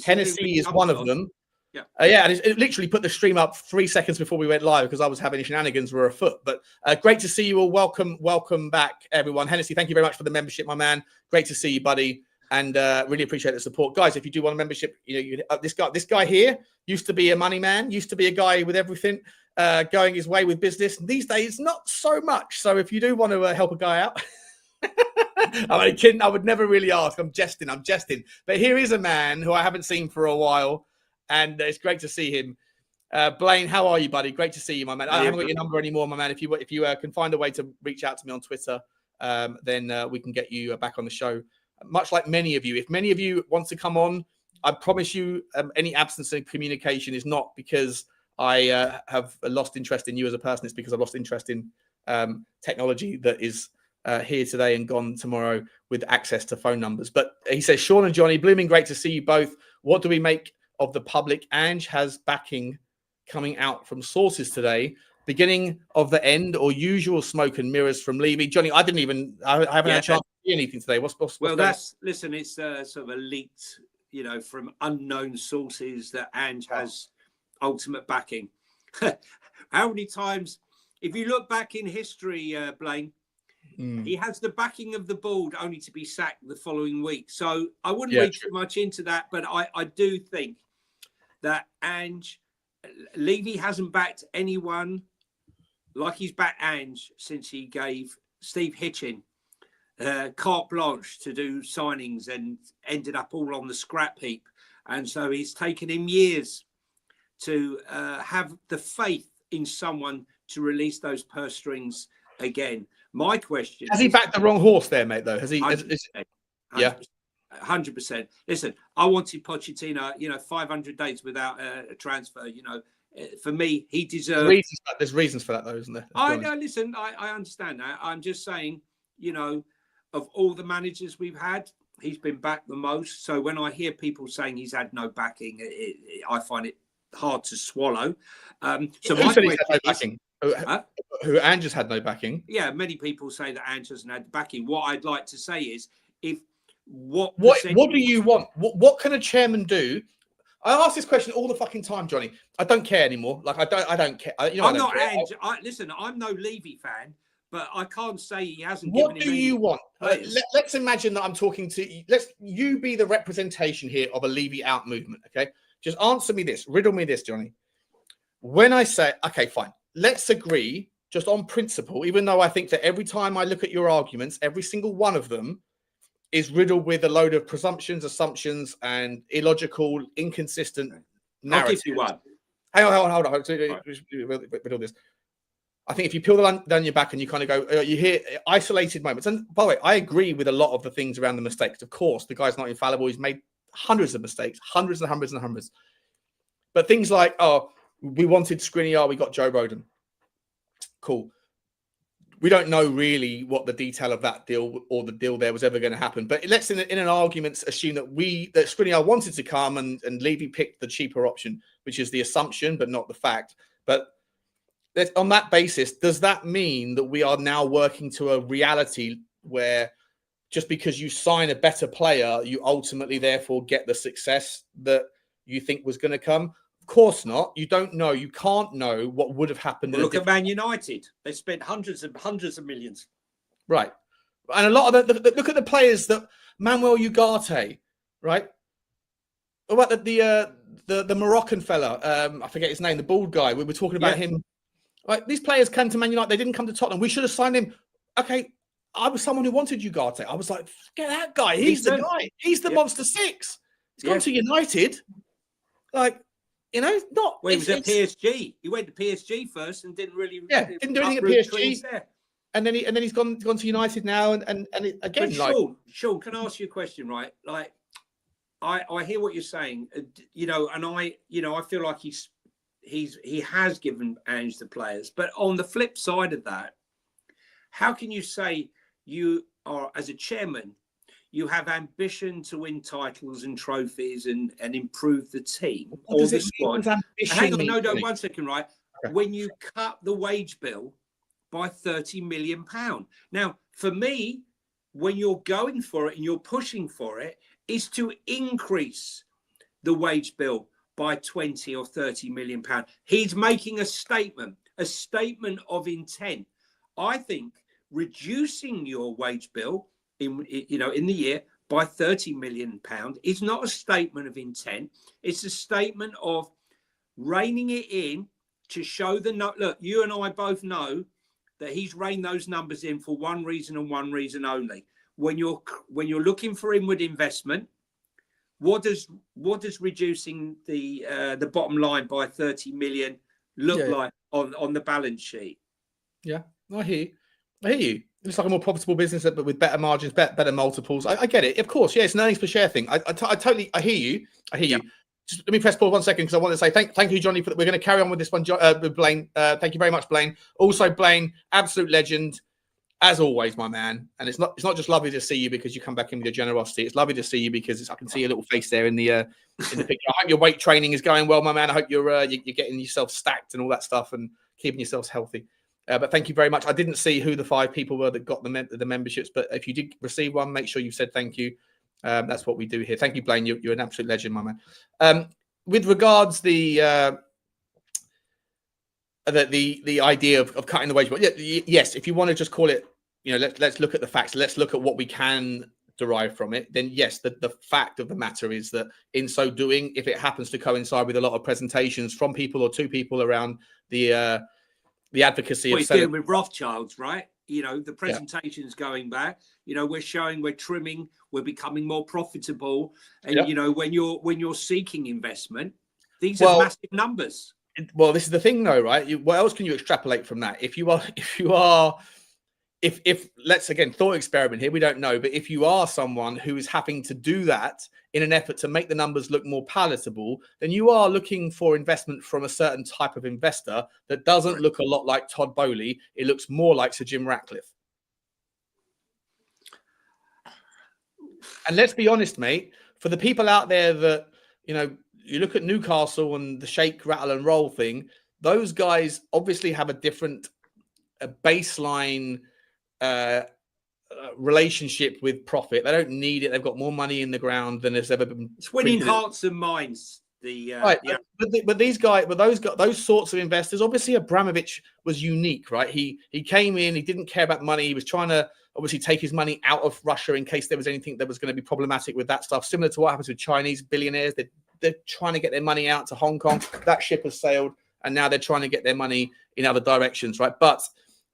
Hennessy is one of them. Yeah, and it literally put the stream up 3 seconds before we went live because I was having shenanigans were afoot. But great to see you all. Welcome back, everyone. Hennessy, thank you very much for the membership, my man. Great to see you, buddy, and really appreciate the support, guys. If you do want a membership, this guy here used to be a money man, used to be a guy with everything going his way with business. These days, not so much. So if you do want to help a guy out. I'm kidding. I would never really ask. I'm jesting. But here is a man who I haven't seen for a while. And it's great to see him. Blaine, how are you, buddy? Great to see you, my man. I haven't got your number anymore, my man. If you can find a way to reach out to me on Twitter, then we can get you back on the show. Much like many of you. If many of you want to come on, I promise you any absence of communication is not because I have lost interest in you as a person. It's because I've lost interest in technology that is here today and gone tomorrow with access to phone numbers. But he says, Sean and Johnny, blooming great to see you both. What do we make of the public? Ange has backing coming out from sources today. Beginning of the end or usual smoke and mirrors from Levy? Johnny, I haven't had a chance to see anything today. What's listen, it's sort of a leaked, from unknown sources that Ange has ultimate backing. How many times, if you look back in history, Blaine, he has the backing of the board only to be sacked the following week. So I wouldn't read too much into that, but I do think that Levy hasn't backed anyone like he's backed Ange since he gave Steve Hitchin carte blanche to do signings and ended up all on the scrap heap. And so it's taken him years to have the faith in someone to release those purse strings again. My question has he backed the wrong horse there, mate, though? Has he? 100%. Listen, I wanted Pochettino, 500 days without a transfer, For me, he deserved. There's reasons for that, though, isn't there? I know. Listen, I understand that. I'm just saying, of all the managers we've had, he's been backed the most. So when I hear people saying he's had no backing, I find it hard to swallow. So who my said he's had no question backing? Who Ange has had no backing? Yeah, many people say that Ange hasn't had backing. What I'd like to say is, what do you want? What can a chairman do? I ask this question all the fucking time, Johnny. I don't care anymore. Like I don't care. I'm not Ange. Listen, I'm no Levy fan, but I can't say he hasn't. What do you want? Let's imagine that I'm talking to. Let's you be the representation here of a Levy out movement. Okay, just answer me this. Riddle me this, Johnny. When I say, okay, fine, let's agree just on principle, even though I think that every time I look at your arguments, every single one of them is riddled with a load of presumptions, assumptions, and illogical, inconsistent narratives. I'll give you one. Hang on. Riddle this. I think if you peel down your back and you kind of go, you hear isolated moments. And by the way, I agree with a lot of the things around the mistakes. Of course, the guy's not infallible. He's made hundreds of mistakes, hundreds and hundreds and hundreds. But things like, we wanted Skriniar, we got Joe Roden. Cool. We don't know really what the detail of that deal or the deal there was ever going to happen. But let's, in an argument, assume that Skriniar wanted to come and Levy picked the cheaper option, which is the assumption, but not the fact. But on that basis, does that mean that we are now working to a reality where just because you sign a better player, you ultimately therefore get the success that you think was going to come? Of course not. You don't know. You can't know what would have happened. Well, look at Man United. They spent hundreds of millions. Right. And a lot of look at the players that Manuel Ugarte, right? What about the Moroccan fella? I forget his name, the bald guy. We were talking about him. Right. These players came to Man United. They didn't come to Tottenham. We should have signed him. Okay. I was someone who wanted Ugarte. I was like, get that guy. He's the guy. He's the monster six. He's gone to United. Like, not. Well, he was at PSG. He went to PSG first and didn't really. Yeah, didn't do anything at PSG. And then he's gone to United now. And again, but Sean, can I ask you a question? Right, like I hear what you're saying. And I feel like he has given Ange the players. But on the flip side of that, how can you say you are, as a chairman, you have ambition to win titles and trophies and improve the team or the squad? Hang on, one second, right? Okay. When you cut the wage bill by £30 million. Now, for me, when you're going for it and you're pushing for it, is to increase the wage bill by 20 or 30 million pounds. He's making a statement of intent. I think reducing your wage bill in the year by 30 million pounds is not a statement of intent. It's a statement of reining it in to show look, you and I both know that he's reined those numbers in for one reason and one reason only. When you're looking for inward investment, what does reducing the bottom line by 30 million look like on the balance sheet? Yeah, I hear you. It's like a more profitable business, but with better margins, better multiples. I get it. Of course, it's an earnings per share thing. I totally hear you. Yeah. Just let me press pause 1 second because I want to say thank you, Johnny. We're going to carry on with this one with Blaine. Thank you very much, Blaine. Also, Blaine, absolute legend, as always, my man. And it's not just lovely to see you because you come back in with your generosity. It's lovely to see you because I can see your little face there in the picture. I hope your weight training is going well, my man. I hope you're getting yourself stacked and all that stuff and keeping yourselves healthy. But thank you very much. I didn't see who the 5 people were that got the memberships, but if you did receive one, make sure you said thank you. That's what we do here. Thank you, Blaine. You're an absolute legend, my man. With regards the idea of cutting the wage bill, yes, if you want to just call it, let's look at the facts. Let's look at what we can derive from it. Then yes, the fact of the matter is that in so doing, if it happens to coincide with a lot of presentations from people or to people around the advocacy of dealing with Rothschilds, right? The presentation's going back. We're showing we're trimming, we're becoming more profitable, and when you're seeking investment, these are massive numbers. Well, this is the thing, though, right? What else can you extrapolate from that? If you are if let's again thought experiment here, we don't know, but if you are someone who is having to do that in an effort to make the numbers look more palatable, then you are looking for investment from a certain type of investor that doesn't look a lot like Todd Boehly. It looks more like Sir Jim Ratcliffe. And let's be honest, mate, for the people out there that, you know, you look at Newcastle and the shake, rattle and roll thing, those guys obviously have a different baseline relationship with profit. They don't need it. They've got more money in the ground than there's ever been. It's winning hearts and minds. Right, yeah. But these guys, but those sorts of investors, obviously Abramovich was unique, right? He came in, he didn't care about money. He was trying to obviously take his money out of Russia in case there was anything that was going to be problematic with that stuff. Similar to what happens with Chinese billionaires, they're trying to get their money out to Hong Kong. That ship has sailed, and now they're trying to get their money in other directions, right? But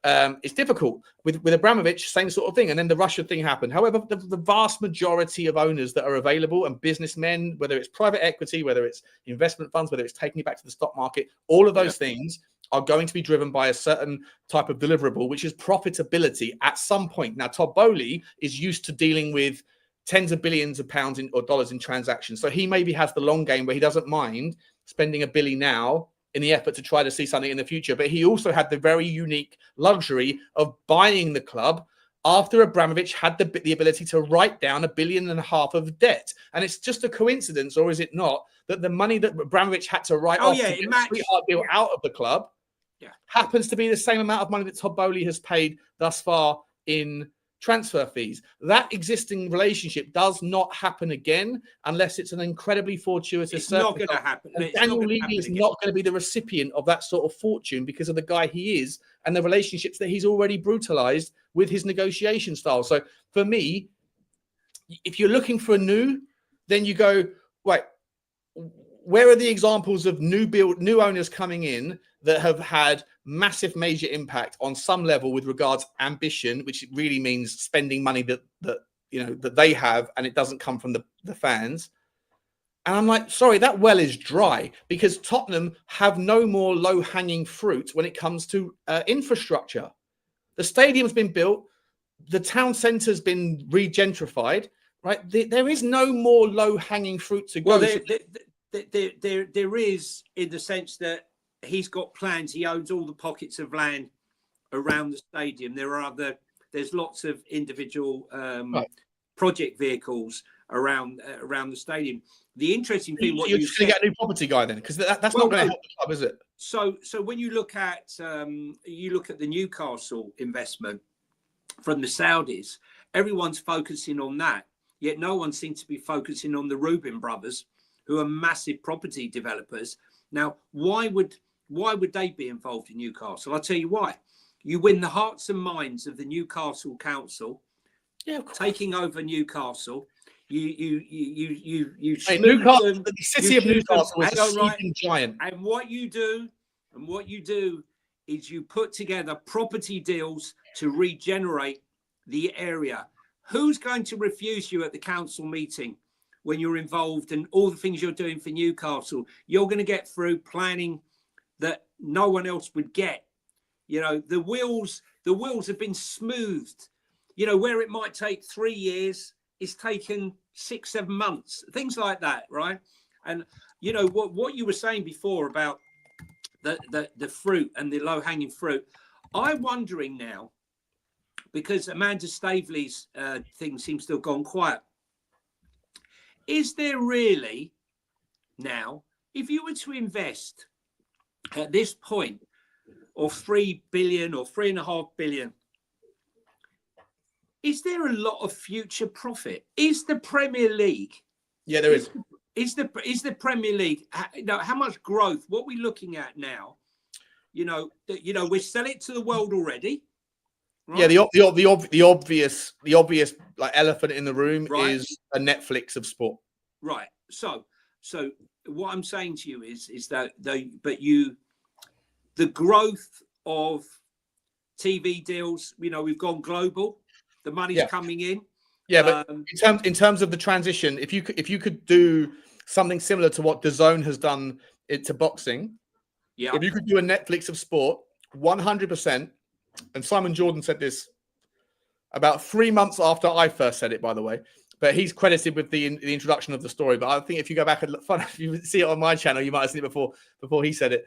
it's difficult with Abramovich, same sort of thing. And then the Russia thing happened. However, the vast majority of owners that are available and businessmen, whether it's private equity, whether it's investment funds, whether it's taking it back to the stock market, all of those things are going to be driven by a certain type of deliverable, which is profitability at some point. Now, Todd Boehly is used to dealing with tens of billions of pounds or dollars in transactions. So he maybe has the long game where he doesn't mind spending $1 billion now in the effort to try to see something in the future. But he also had the very unique luxury of buying the club after Abramovich had the ability to write down $1.5 billion of debt. And it's just a coincidence, or is it not, that the money that Abramovich had to write off to get a sweetheart deal out of the club happens to be the same amount of money that Todd Boehly has paid thus far in transfer fees. That existing relationship does not happen again unless it's an incredibly fortuitous. It's not going to happen. Daniel Levy is not going to be the recipient of that sort of fortune because of the guy he is and the relationships that he's already brutalized with his negotiation style. So for me, if you're looking for a new, then you go, right, where are the examples of new owners coming in that have had massive major impact on some level with regards ambition, which really means spending money that they have, and it doesn't come from the fans. And I'm like, sorry, that well is dry because Tottenham have no more low-hanging fruit when it comes to infrastructure. The stadium's been built, the town centre's been regentrified, right? There is no more low-hanging fruit to go. Well, there is, in the sense that he's got plans. He owns all the pockets of land around the stadium. There's lots of individual project vehicles around the stadium. The interesting thing, you're just going to get a new property guy then, because that's not going to help the club, is it? So when you look at the Newcastle investment from the Saudis, everyone's focusing on that. Yet no one seems to be focusing on the Rubin brothers, who are massive property developers. Now, why would they be involved in Newcastle? I'll tell you why. You win the hearts and minds of the Newcastle Council, taking over Newcastle. You Newcastle, the city of Newcastle is a sleeping giant. And what you do is you put together property deals to regenerate the area. Who's going to refuse you at the council meeting when you're involved in all the things you're doing for Newcastle? You're going to get through planning that no one else would get. You know, the wheels have been smoothed. You know, where it might take 3 years, it's taken 6-7 months, things like that, right? And you know what you were saying before about the fruit and the low-hanging fruit. I'm wondering now, because Amanda Staveley's thing seems to have gone quiet. Is there really now, if you were to invest at this point of 3 billion or 3.5 billion, is there a lot of future profit? Is the Premier League? Yeah, there is. Is the Premier League? You know, how much growth? What we're looking at now? You know, we're selling it to the world already. Right? Yeah, the obvious like elephant in the room is a Netflix of sport. Right. So what I'm saying to you is that the growth of TV deals. You know, we've gone global. The money's coming in. Yeah, but in terms of the transition, if you could do something similar to what DAZN has done to boxing, if you could do a Netflix of sport, 100%. And Simon Jordan said this about 3 months after I first said it, by the way. But he's credited with the introduction of the story. But I think if you go back and look, if you see it on my channel, you might have seen it before he said it.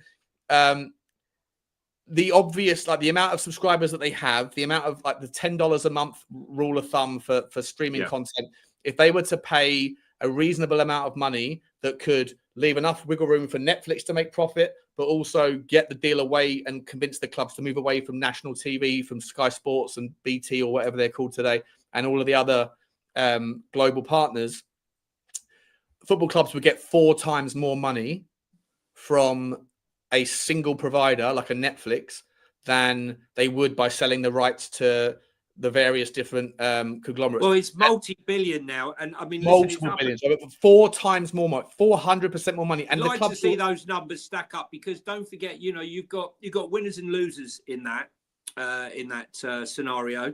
The obvious, like the amount of subscribers that they have, the amount of like the $10 a month rule of thumb for streaming content. If they were to pay a reasonable amount of money that could leave enough wiggle room for Netflix to make profit, but also get the deal away and convince the clubs to move away from national TV, from Sky Sports and BT or whatever they're called today, and all of the other global partners, football clubs would get 4 times more money from a single provider like a Netflix than they would by selling the rights to the various different conglomerates. Well, it's multi-billion now, and I mean, multiple billions, 4 times more money, 400% more money. And I'd the like clubs to see those numbers stack up, because don't forget, you know, you've got winners and losers in that scenario.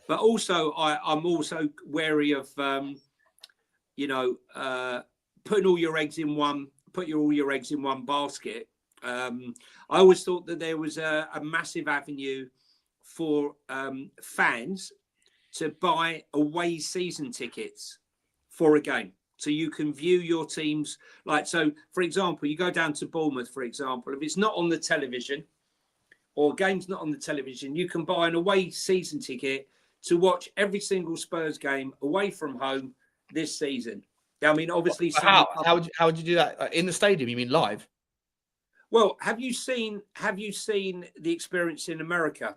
But also, I'm also wary of putting all your eggs in one basket. I always thought that there was a massive avenue for fans to buy away season tickets for a game, so you can view your teams. Like, so for example, you go down to Bournemouth, for example, if it's not on the television or game's not on the television, you can buy an away season ticket to watch every single Spurs game away from home this season. I mean, obviously, how would you do that in the stadium? You mean live? Well, have you seen the experience in America,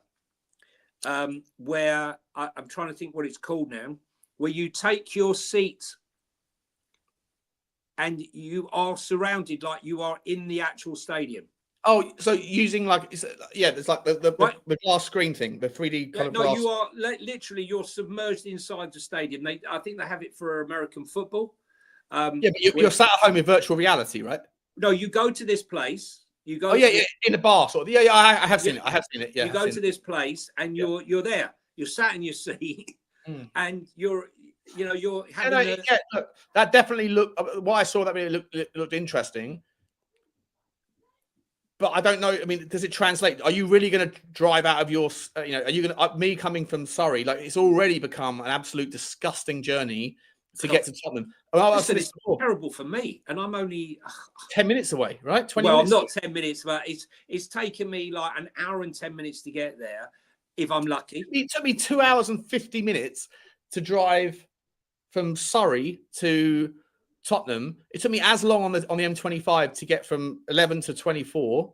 where I'm trying to think what it's called now, where you take your seat and you are surrounded like you are in the actual stadium? Oh, so using there's like the glass screen thing, the 3D kind of glass. You are literally, you're submerged inside the stadium. I think they have it for American football. But you're sat at home in virtual reality, right? No, you go to this place. You go. In a bar, sort of. I have seen it. I have seen it. Yeah. You go to this place and you're there. You're sat in your seat, and you're having. Look, that definitely looked. What I saw that really looked interesting. But I don't know. I mean, does it translate? Are you really going to drive out of your? Are you going to? Me coming from Surrey, like it's already become an absolute disgusting journey to get to Tottenham. It's terrible for me, and I'm only 10 minutes away, right? 20 well, minutes. I'm not 10 minutes, but it's taken me like an hour and 10 minutes to get there, if I'm lucky. It took me 2 hours and 50 minutes to drive from Surrey to Tottenham. It took me as long on the M25 to get from 11 to 24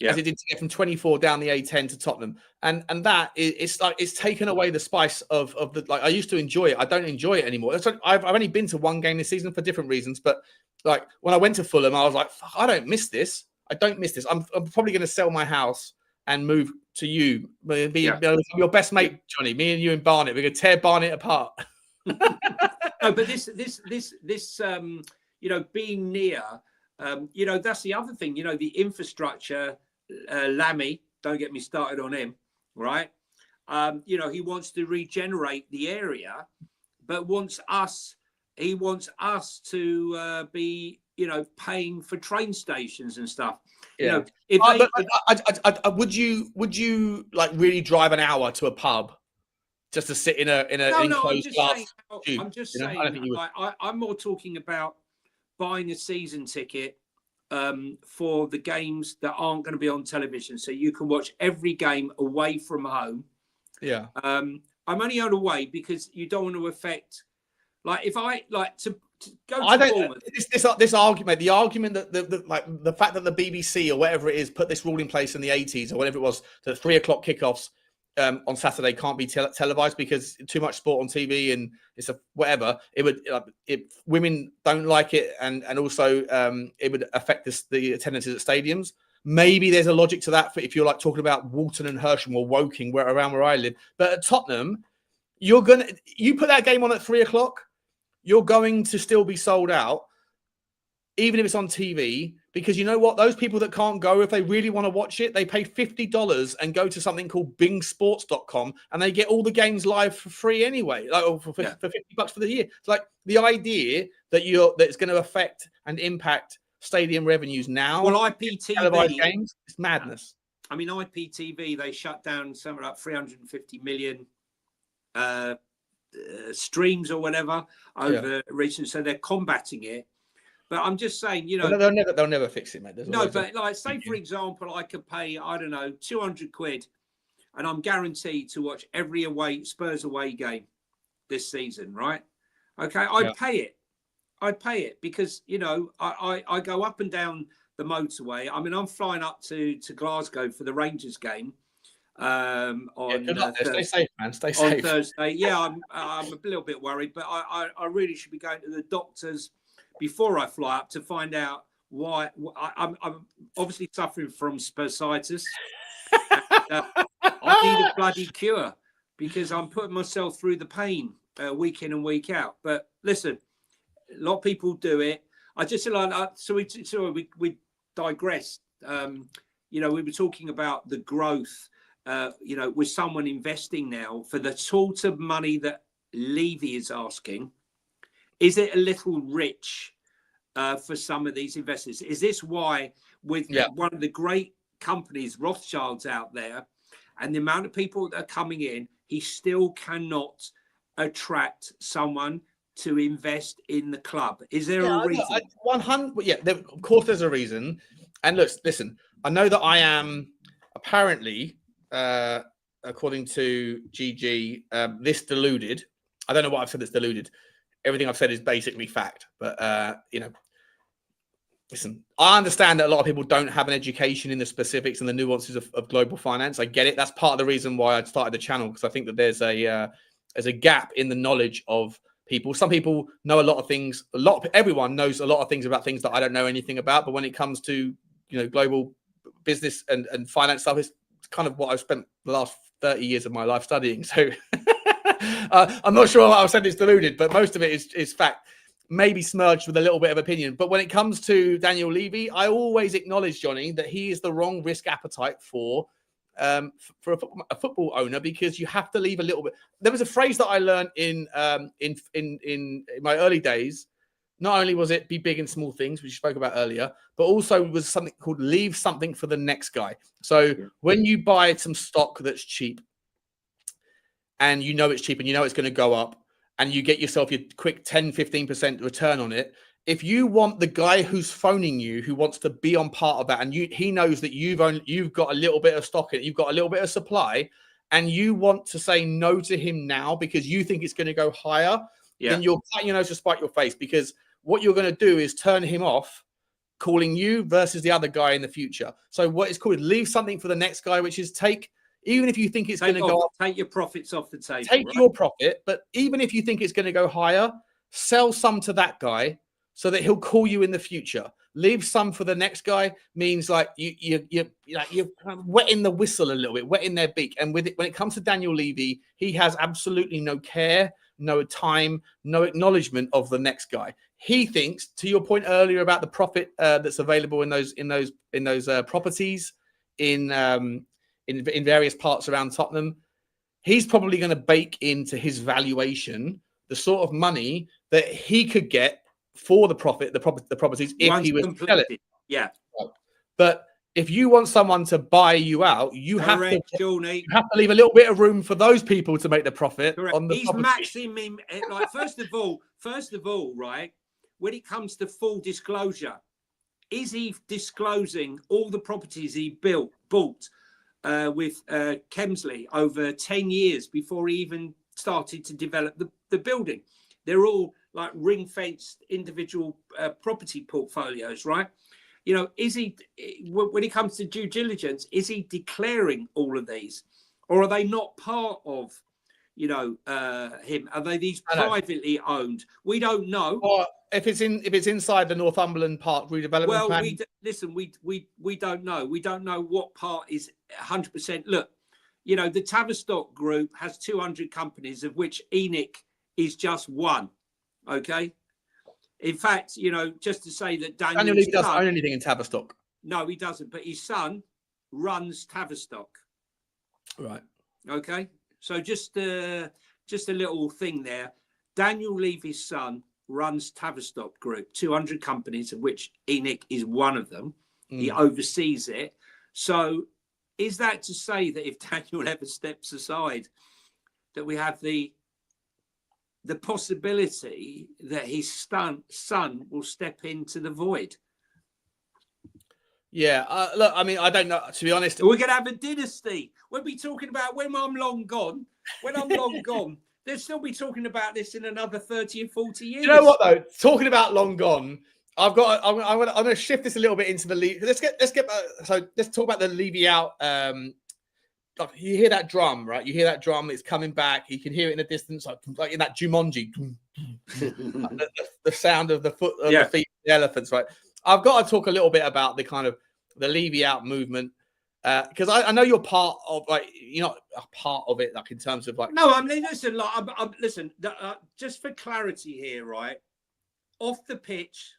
as it did to get from 24 down the A10 to Tottenham. And that it's taken away the spice of the, like, I used to enjoy it. I don't enjoy it anymore. I've only been to one game this season for different reasons, but like when I went to Fulham, I was like, fuck, I don't miss this. I don't miss this. I'm probably going to sell my house and move to you. Your best mate, Johnny. Me and you and Barnet. We're going to tear Barnet apart. No, but this being near, that's the other thing. The infrastructure. Lammy, don't get me started on him, right? He wants to regenerate the area, but he wants us to be, paying for train stations and stuff. Yeah. Would you like really drive an hour to a pub just to sit in a enclosed glass tube? I'm just saying. I'm more talking about buying a season ticket for the games that aren't going to be on television, so you can watch every game away from home. Yeah. I'm only on away because you don't want to affect. Like, if I like to go to Bournemouth. This argument, the argument that the fact that the BBC or whatever it is put this rule in place in the 80s or whatever it was, that 3 o'clock kickoffs on Saturday can't be televised because too much sport on TV and it's whatever. It would women don't like it, and also it would affect the attendances at stadiums. Maybe there's a logic to that for if you're like talking about Walton and Hersham or Woking, around where I live. But at Tottenham, you put that game on at 3 o'clock, you're going to still be sold out, even if it's on TV, because you know what? Those people that can't go, if they really want to watch it, they pay $50 and go to something called bingsports.com and they get all the games live for free anyway, for $50 for the year. It's like the idea that it's going to affect and impact stadium revenues now. Well, IPTV games, it's madness. I mean, IPTV, they shut down something like 350 million streams or whatever over recent, so they're combating it. But I'm just saying, you know, they'll never fix it, mate. No, but like, say for example, I could pay, I don't know, 200 quid, and I'm guaranteed to watch every Spurs away game this season, right? Okay, I'd pay it because, you know, I go up and down the motorway. I mean, I'm flying up to Glasgow for the Rangers game on Stay safe, man. Stay safe. On Thursday. Yeah, I'm a little bit worried, but I really should be going to the doctors before I fly up to find out why. I'm obviously suffering from spursitis. And, I need a bloody cure because I'm putting myself through the pain week in and week out. But listen, a lot of people do it. I just like so we digressed. You know, we were talking about the growth. You know, with someone investing now for the sort of money that Levy is asking, is it a little rich for some of these investors? Is this why with one of the great companies, Rothschilds out there, and the amount of people that are coming in, he still cannot attract someone to invest in the club? Is there a reason? 100. Yeah, of course there's a reason. And listen, I know that I am apparently, according to GG, this deluded. I don't know what I've said that's deluded. Everything I've said is basically fact. But, you know, listen, I understand that a lot of people don't have an education in the specifics and the nuances of global finance. I get it. That's part of the reason why I started the channel, because I think that there's a gap in the knowledge of people. Some people know a lot of things. Everyone knows a lot of things about things that I don't know anything about. But when it comes to, you know, global business and finance stuff, it's kind of what I've spent the last 30 years of my life studying. So I'm not sure what I've said is deluded, but most of it is fact, maybe smudged with a little bit of opinion. But when it comes to Daniel Levy, I always acknowledge, Johnny, that he is the wrong risk appetite for a football owner, because you have to leave a little bit. There was a phrase that I learned in my early days. Not only was it be big in small things, which you spoke about earlier, but also was something called leave something for the next guy. So when you buy some stock that's cheap and you know it's cheap and you know it's going to go up and you get yourself your quick 10, 15% return on it, if you want the guy who's phoning you, who wants to be on part of that, and he knows that you've got a little bit of stock in it, you've got a little bit of supply, and you want to say no to him now because you think it's going to go higher, then you're cutting your nose to spite your face, because what you're going to do is turn him off, calling you versus the other guy in the future. So what it's called, leave something for the next guy, which is even if you think it's going to go up, take your profits off the table. Take your profit, but even if you think it's going to go higher, sell some to that guy so that he'll call you in the future. Leave some for the next guy means like you're wetting the whistle a little bit, wetting their beak. And when it comes to Daniel Levy, he has absolutely no care, no time, no acknowledgement of the next guy. He thinks, to your point earlier about the profit that's available in those properties in various parts around Tottenham, he's probably going to bake into his valuation the sort of money that he could get for the properties if he was to sell it. Yeah. But if you want someone to buy you out, you have to leave a little bit of room for those people to make the profit. On the He's maxing him. Like first of all, right, when it comes to full disclosure, is he disclosing all the properties he bought with Kemsley over 10 years before he even started to develop the building? They're all like ring-fenced individual property portfolios, right? You know, is he, when it comes to due diligence, is he declaring all of these, or are they not part of, you know, him? Are they these privately owned? We don't know. Or if it's inside the Northumberland Park redevelopment plan. We don't know. We don't know what part is 100%. Look, you know, the Tavistock Group has 200 companies, of which ENIC is just one. Okay. In fact, you know, just to say that Daniel Levy doesn't own anything in Tavistock. No, he doesn't. But his son runs Tavistock. Right. Okay. So just a little thing there. Daniel Levy's son runs Tavistock Group, 200 companies, of which ENIC is one of them. He oversees it. So is that to say that if Daniel ever steps aside, that we have the possibility that his son will step into the void. Yeah, look, I mean, I don't know, to be honest. We're going to have a dynasty. We'll be talking about when I'm long gone. When I'm long gone, they'll still be talking about this in another 30 and 40 years. You know what, though? Talking about long gone, I'm going to shift this a little bit into the league. Let's talk about the Levy out. Like you hear that drum, right? You hear that drum. It's coming back. You can hear it in the distance, like in that Jumanji, the sound of the foot of the feet of the elephants, right? I've got to talk a little bit about the kind of the Levy out movement because I know you're part of, like, you're not a part of it, like in terms of like. No, I mean, listen, like, listen. Just for clarity here, right? Off the pitch,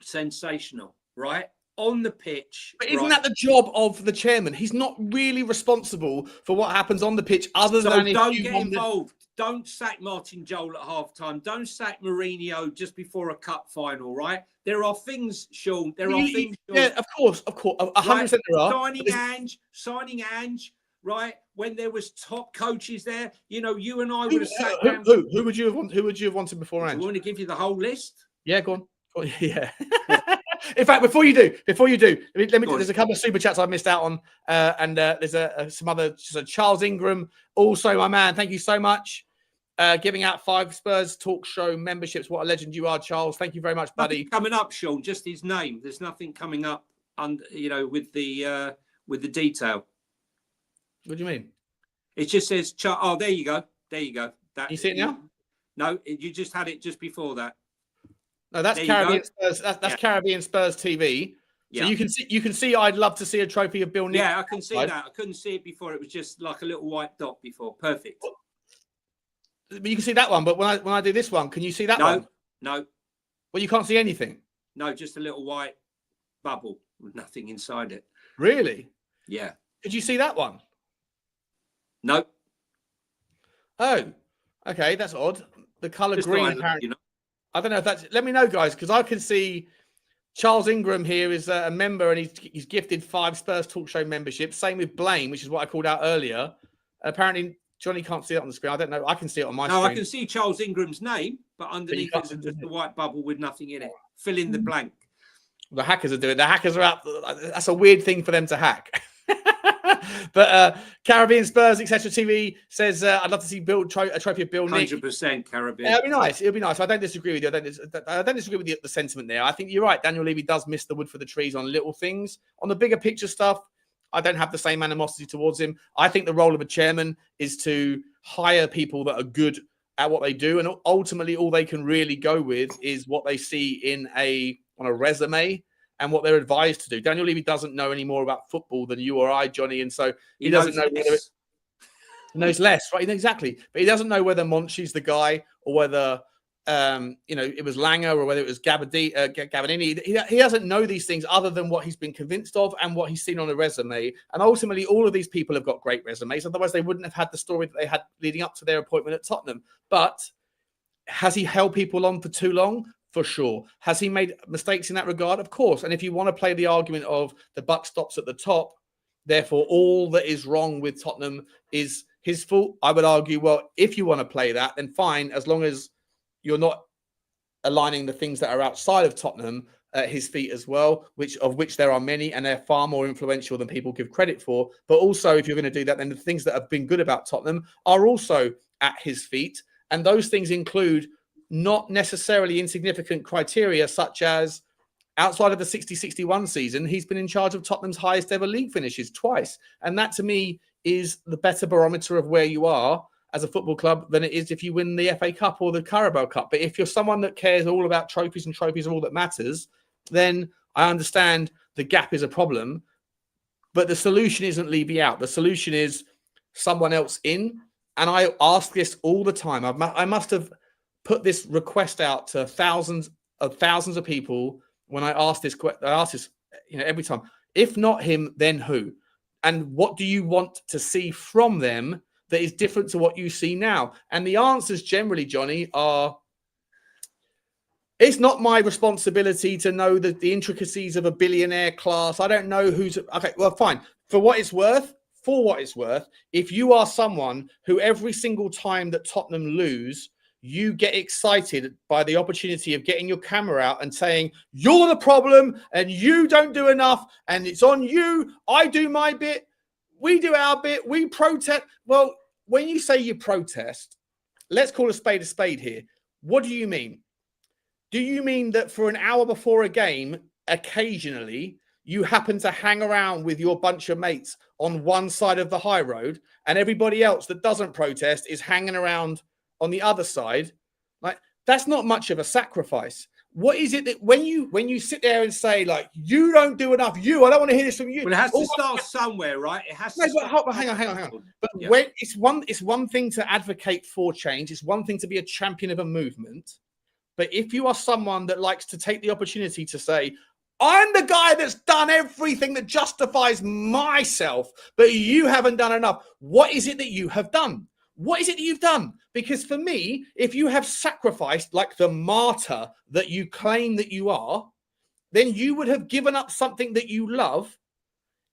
sensational, right? On the pitch, but isn't that the job of the chairman? He's not really responsible for what happens on the pitch, other than don't get involved. Don't sack Martin Joel at halftime. Don't sack Mourinho just before a cup final, right? There are things, Sean. There are things. Sean, yeah, of course, 100% there are. Signing Ange, right? When there was top coaches there, you know, you and I would have sat down. Who would you have wanted before Ange? Do you want to give you the whole list? Yeah, go on. Yeah. In fact, before you do, let me. There's a couple of super chats I missed out on, and there's some other. So Charles Ingram, also my man. Thank you so much. Giving out 5 Spurs Talk Show memberships. What a legend you are, Charles. Thank you very much, buddy. Nothing coming up, Sean. Just his name. There's nothing coming up, with the detail. What do you mean? It just says. Oh, there you go. There you go. That you see it now? No, you just had it just before that. No, that's Caribbean Spurs. That's Caribbean Spurs TV. So you can see. I'd love to see a trophy of Bill Nick. Yeah, I can see that. I couldn't see it before. It was just like a little white dot before. Perfect. But you can see that one. But when I do this one, can you see that one? No. Well, you can't see anything. No, just a little white bubble with nothing inside it. Really? Yeah. Did you see that one? No. Oh, okay. That's odd. The colour green. Apparently. You know. I don't know if that's. Let me know, guys, because I can see Charles Ingram here is a member, and he's gifted 5 Spurs Talk Show memberships. Same with Blaine, which is what I called out earlier. Apparently, Johnny can't see it on the screen. I don't know. I can see it on my screen. No, I can see Charles Ingram's name, but underneath it's just a white bubble with nothing in it. Fill in the blank. The hackers are doing it. The hackers are out. That's a weird thing for them to hack. But Caribbean Spurs, etc. TV says, I'd love to see a trophy of Bill Nick. 100% Caribbean. Yeah, it'd be nice. It'd be nice. I don't disagree with you. I don't disagree with the sentiment there. I think you're right. Daniel Levy does miss the wood for the trees on little things. On the bigger picture stuff, I don't have the same animosity towards him. I think the role of a chairman is to hire people that are good at what they do, and ultimately all they can really go with is what they see on a resume and what they're advised to do. Daniel Levy doesn't know any more about football than you or I, Johnny, and so he doesn't know whether he knows less, right? Exactly. But he doesn't know whether Monchi's the guy or whether it was Langer or whether it was Gabardini. He doesn't know these things other than what he's been convinced of and what he's seen on a resume. And ultimately, all of these people have got great resumes. Otherwise, they wouldn't have had the story that they had leading up to their appointment at Tottenham. But has he held people on for too long? For sure. Has he made mistakes in that regard? Of course. And if you want to play the argument of the buck stops at the top, therefore all that is wrong with Tottenham is his fault, I would argue, well, if you want to play that, then fine, as long as you're not aligning the things that are outside of Tottenham at his feet as well, of which there are many, and they're far more influential than people give credit for. But also, if you're going to do that, then the things that have been good about Tottenham are also at his feet. And those things include not necessarily insignificant criteria, such as outside of the 60-61 season, he's been in charge of Tottenham's highest ever league finishes twice. And that, to me, is the better barometer of where you are as a football club than it is if you win the FA Cup or the Carabao Cup. But if you're someone that cares all about trophies and trophies are all that matters, then I understand the gap is a problem. But the solution isn't Levy out. The solution is someone else in. And I ask this all the time. I must have put this request out to thousands of people when I ask this every time. If not him, then who? And what do you want to see from them that is different to what you see now? And the answers generally, Johnny, are, it's not my responsibility to know the intricacies of a billionaire class. I don't know who's... Okay, well, fine. For what it's worth, for what it's worth, if you are someone who every single time that Tottenham lose, you get excited by the opportunity of getting your camera out and saying, you're the problem and you don't do enough and it's on you. I do my bit. We do our bit. We protest. Well, when you say you protest, let's call a spade here. What do you mean? Do you mean that for an hour before a game, occasionally, you happen to hang around with your bunch of mates on one side of the high road and everybody else that doesn't protest is hanging around on the other side? Like, that's not much of a sacrifice. What is it that when you sit there and say, like, you don't do enough, I don't want to hear this from you. Well, it has to start somewhere, right? It has to start. Hang on. But when it's one thing to advocate for change, it's one thing to be a champion of a movement. But if you are someone that likes to take the opportunity to say, I'm the guy that's done everything that justifies myself, but you haven't done enough, what is it that you have done? What is it that you've done? Because for me, if you have sacrificed like the martyr that you claim that you are, then you would have given up something that you love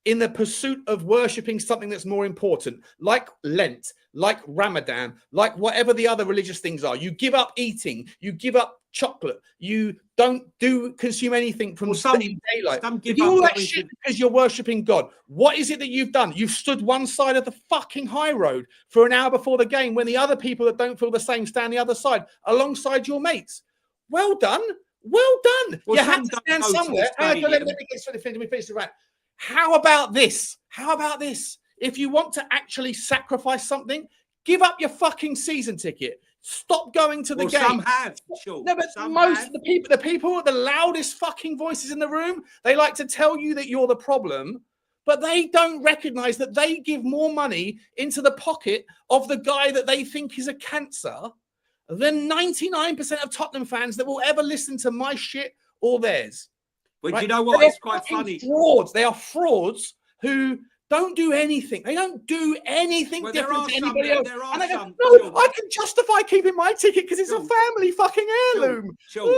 in the pursuit of worshipping something that's more important, like Lent, like Ramadan, like whatever the other religious things are. You give up eating, you give up chocolate, you don't consume anything from daylight. You do all that shit because you're worshipping God. What is it that you've done? You've stood one side of the fucking high road for an hour before the game when the other people that don't feel the same stand the other side alongside your mates. Well done. Well done. Well, you have to stand somewhere. Let me finish the rant. How about this? How about this? If you want to actually sacrifice something, give up your fucking season ticket. Stop going to the game. Some have, sure. No, but most of the people with the loudest fucking voices in the room, they like to tell you that you're the problem, but they don't recognize that they give more money into the pocket of the guy that they think is a cancer than 99% of Tottenham fans that will ever listen to my shit or theirs. But you know what? It's quite funny. Frauds. They are frauds who don't do anything. They don't do anything different to anybody else. And they go, no, I can justify keeping my ticket because it's a family fucking heirloom. Sure.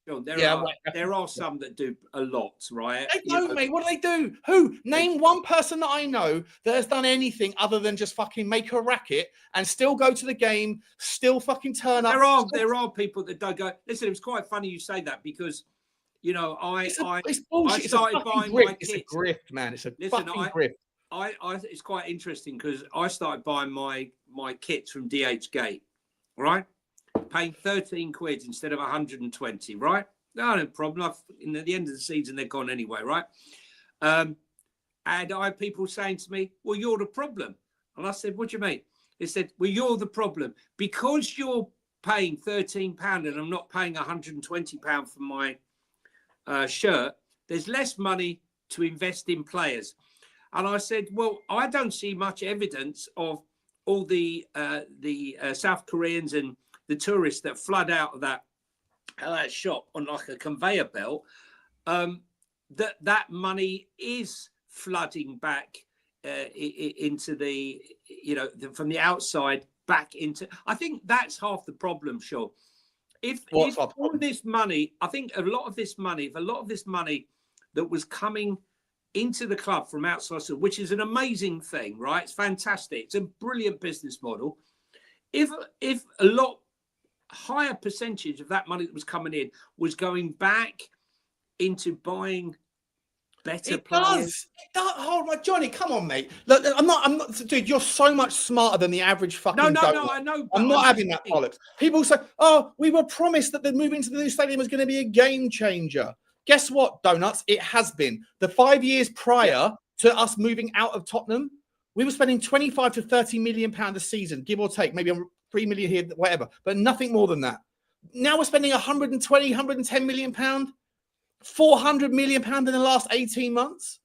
There are some that do a lot, right? They don't, mate. What do they do? Who? Name one person that I know that has done anything other than just fucking make a racket and still go to the game, still fucking turn up. There are people that don't go. Listen, it was quite funny you say that because, you know, I started buying my kits. It's a grift, man. It's a fucking grift. It's quite interesting because I started buying my kits from DH Gate, right? Paying 13 quid instead of 120, right? No problem. At the end of the season, they're gone anyway, right? And I had people saying to me, well, you're the problem. And I said, what do you mean? They said, well, you're the problem. Because you're paying £13 and I'm not paying £120 for my shirt, there's less money to invest in players. And I said, well, I don't see much evidence of all the South Koreans and the tourists that flood out of that shop on like a conveyor belt, that money is flooding back into the, from the outside back into. I think that's half the problem, Sean. If all this money, I think a lot of this money that was coming into the club from outside, which is an amazing thing, right? It's fantastic. It's a brilliant business model. If a lot higher percentage of that money that was coming in was going back into buying better players. It does. Hold on, Johnny, come on, mate. Look, I'm not, dude, you're so much smarter than the average fucking No, I know. I'm not having that bollocks. People say, oh, we were promised that the moving to the new stadium was going to be a game changer. Guess what, Donuts? It has been. The 5 years prior to us moving out of Tottenham, we were spending 25 to 30 million pounds a season, give or take, maybe 3 million here, whatever, but nothing more than that. Now we're spending 120, 110 million pounds, 400 million pounds in the last 18 months.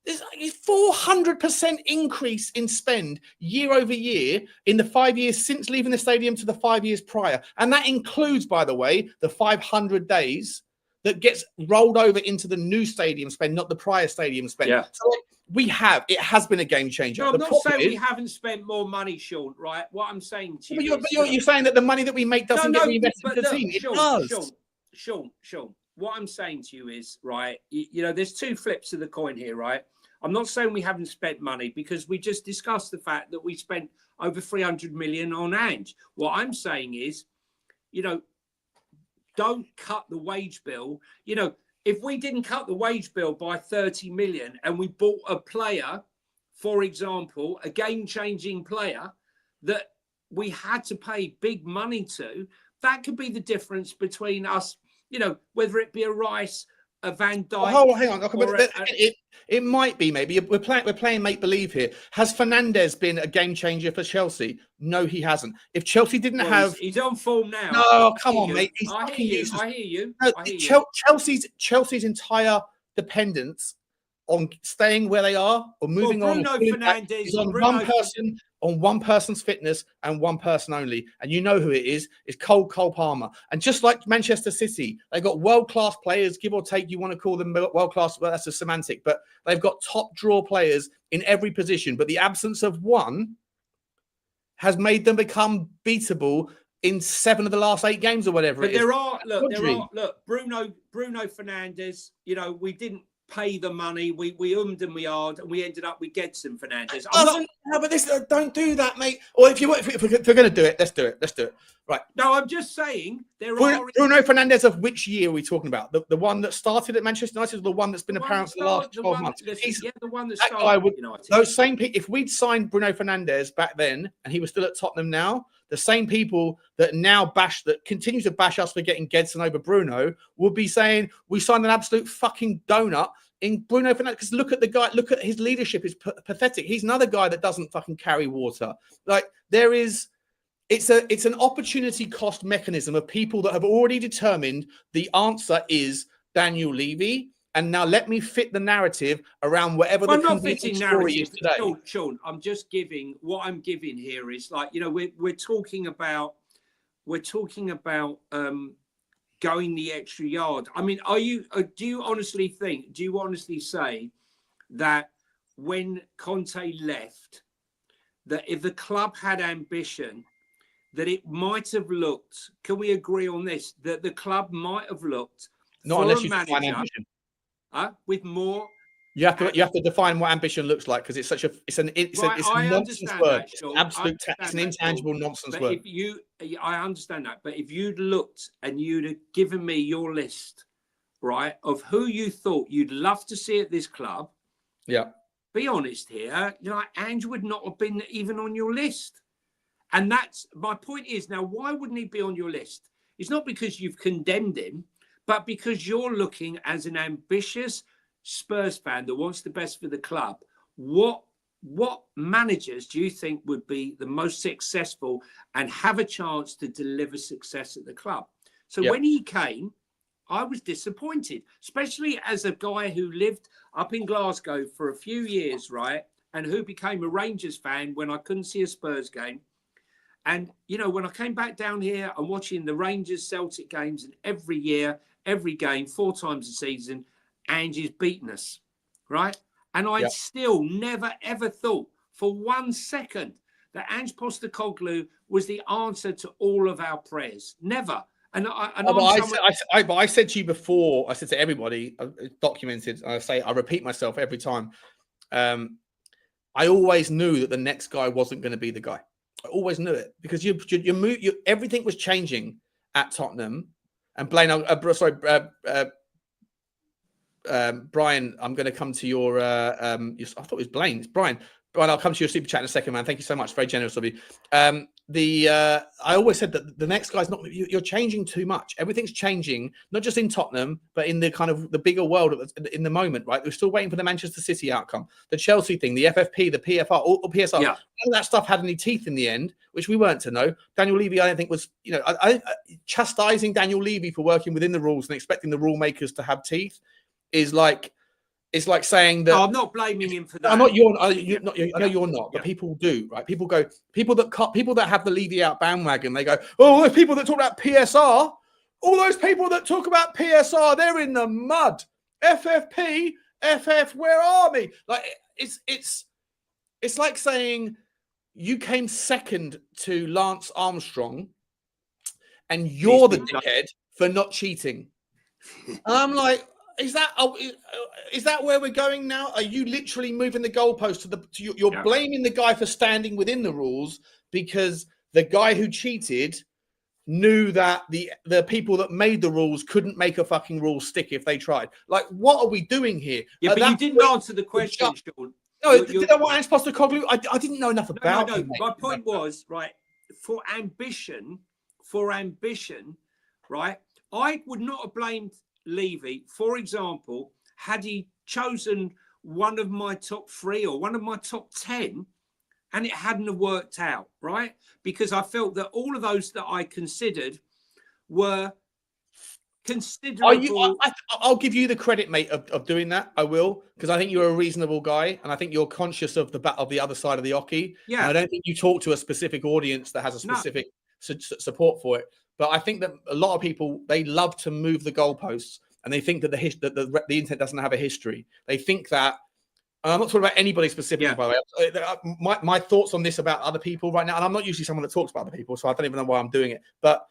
There's a 400% increase in spend year over year in the 5 years since leaving the stadium to the 5 years prior. And that includes, by the way, the 500 days that gets rolled over into the new stadium spend, not the prior stadium spend. Yeah. So it has been a game changer. No, I'm not saying we haven't spent more money, Sean, right? What I'm saying to you you're saying that the money that we make doesn't get reinvested in the team. It does. Sean, what I'm saying to you is, right, there's two flips of the coin here, right? I'm not saying we haven't spent money, because we just discussed the fact that we spent over 300 million on Ange. What I'm saying is, don't cut the wage bill. If we didn't cut the wage bill by 30 million and we bought a player, for example, a game-changing player that we had to pay big money to, that could be the difference between us, whether it be a Rice, a Van Dijk. Oh, hang on. It might be, maybe. We're playing make-believe here. Has Fernandes been a game changer for Chelsea? No, he hasn't. If Chelsea didn't have... He's on form now. No, come on, mate. I hear you. No, Chelsea's entire dependence on staying where they are or moving on. Bruno Fernandes is on one person's fitness and one person only. And you know who it is. It's Cole Palmer. And just like Manchester City, they've got world-class players, give or take. You want to call them world-class, well, that's a semantic. But they've got top-draw players in every position. But the absence of one has made them become beatable in 7 of the last 8 games or whatever but it is. Look, Bruno Fernandes, we didn't pay the money. We ummed and we ahed, and we ended up with Gedson Fernandes. But don't do that, mate. Or if we're going to do it, let's do it. Right. No, I'm just saying Bruno Fernandes of which year are we talking about? The one that started at Manchester United, or the one that's been apparent for the last 12 months? The one that started at United. Those same people. If we'd signed Bruno Fernandes back then, and he was still at Tottenham now, the same people that now continue to bash us for getting Gedson over Bruno would be saying we signed an absolute fucking donut in Bruno Fernandes. Because look at the guy, look at his leadership is pathetic. He's another guy that doesn't fucking carry water. Like it's an opportunity cost mechanism of people that have already determined the answer is Daniel Levy. And now let me fit the narrative around whatever the convenient story is today. Sean, I'm just giving what I'm giving here is like, we're talking about going the extra yard. I mean, do you honestly say that when Conte left, that if the club had ambition, that it might have looked, can we agree on this, that the club might have looked not unless you define ambition. With more, you have to define what ambition looks like, because it's a nonsense word. It's an absolute, it's an intangible nonsense word. I understand that, but if you'd looked and you'd have given me your list, right, of who you thought you'd love to see at this club, be honest here, Ange would not have been even on your list, and that's my point. Is now why wouldn't he be on your list? It's not because you've condemned him, but because you're looking as an ambitious Spurs fan that wants the best for the club. What managers do you think would be the most successful and have a chance to deliver success at the club? So when he came, I was disappointed, especially as a guy who lived up in Glasgow for a few years, right? And who became a Rangers fan when I couldn't see a Spurs game. And, when I came back down here, I'm watching the Rangers Celtic games, and every year, every game, 4 times a season, Ange is beating us, right? And I still never, ever thought for 1 second that Ange Postecoglou was the answer to all of our prayers. Never. I said to you before, I said to everybody, documented, I repeat myself every time. I always knew that the next guy wasn't going to be the guy. I always knew it, because everything was changing at Tottenham. And Blaine, Brian, I'm going to come to your. I thought it was Blaine. It's Brian. Brian, I'll come to your super chat in a second, man. Thank you so much. Very generous of you. I always said that the next guy's not. You're changing too much. Everything's changing, not just in Tottenham, but in the kind of the bigger world in the moment. Right? We're still waiting for the Manchester City outcome, the Chelsea thing, the FFP, the PFR, or PSR. None of that stuff had any teeth in the end, which we weren't to know. Daniel Levy, I don't think was. Chastising Daniel Levy for working within the rules and expecting the rule makers to have teeth is like. It's like saying that I'm not blaming him for that. I'm not. I know you're not, but people do, right? People that have the Levy out bandwagon. They go, oh, those people that talk about PSR, all those people that talk about PSR, they're in the mud. FFP, FF, where are we? Like it's like saying you came second to Lance Armstrong, and you're the dickhead for not cheating. And I'm like, is that where we're going now? Are you literally moving the goalpost you're blaming the guy for standing within the rules because the guy who cheated knew that the people that made the rules couldn't make a fucking rule stick if they tried? Like, what are we doing here? Yeah, but you didn't answer the question, Sean. No, did I want Postecoglou? I didn't know enough about him. No. My point was, right, for ambition, right, I would not have blamed Levy, for example, had he chosen one of my top 3 or one of my top 10 and it hadn't have worked out, right? Because I felt that all of those that I considered were considerable. I'll give you the credit, mate, of doing that. I will, because I think you're a reasonable guy, and I think you're conscious of the other side of the hockey. Yeah, and I don't think you talk to a specific audience that has a specific support for it. But I think that a lot of people, they love to move the goalposts, and they think that the internet doesn't have a history. They think that. I'm not talking about anybody specifically, by the way. My thoughts on this about other people right now, and I'm not usually someone that talks about other people, so I don't even know why I'm doing it. But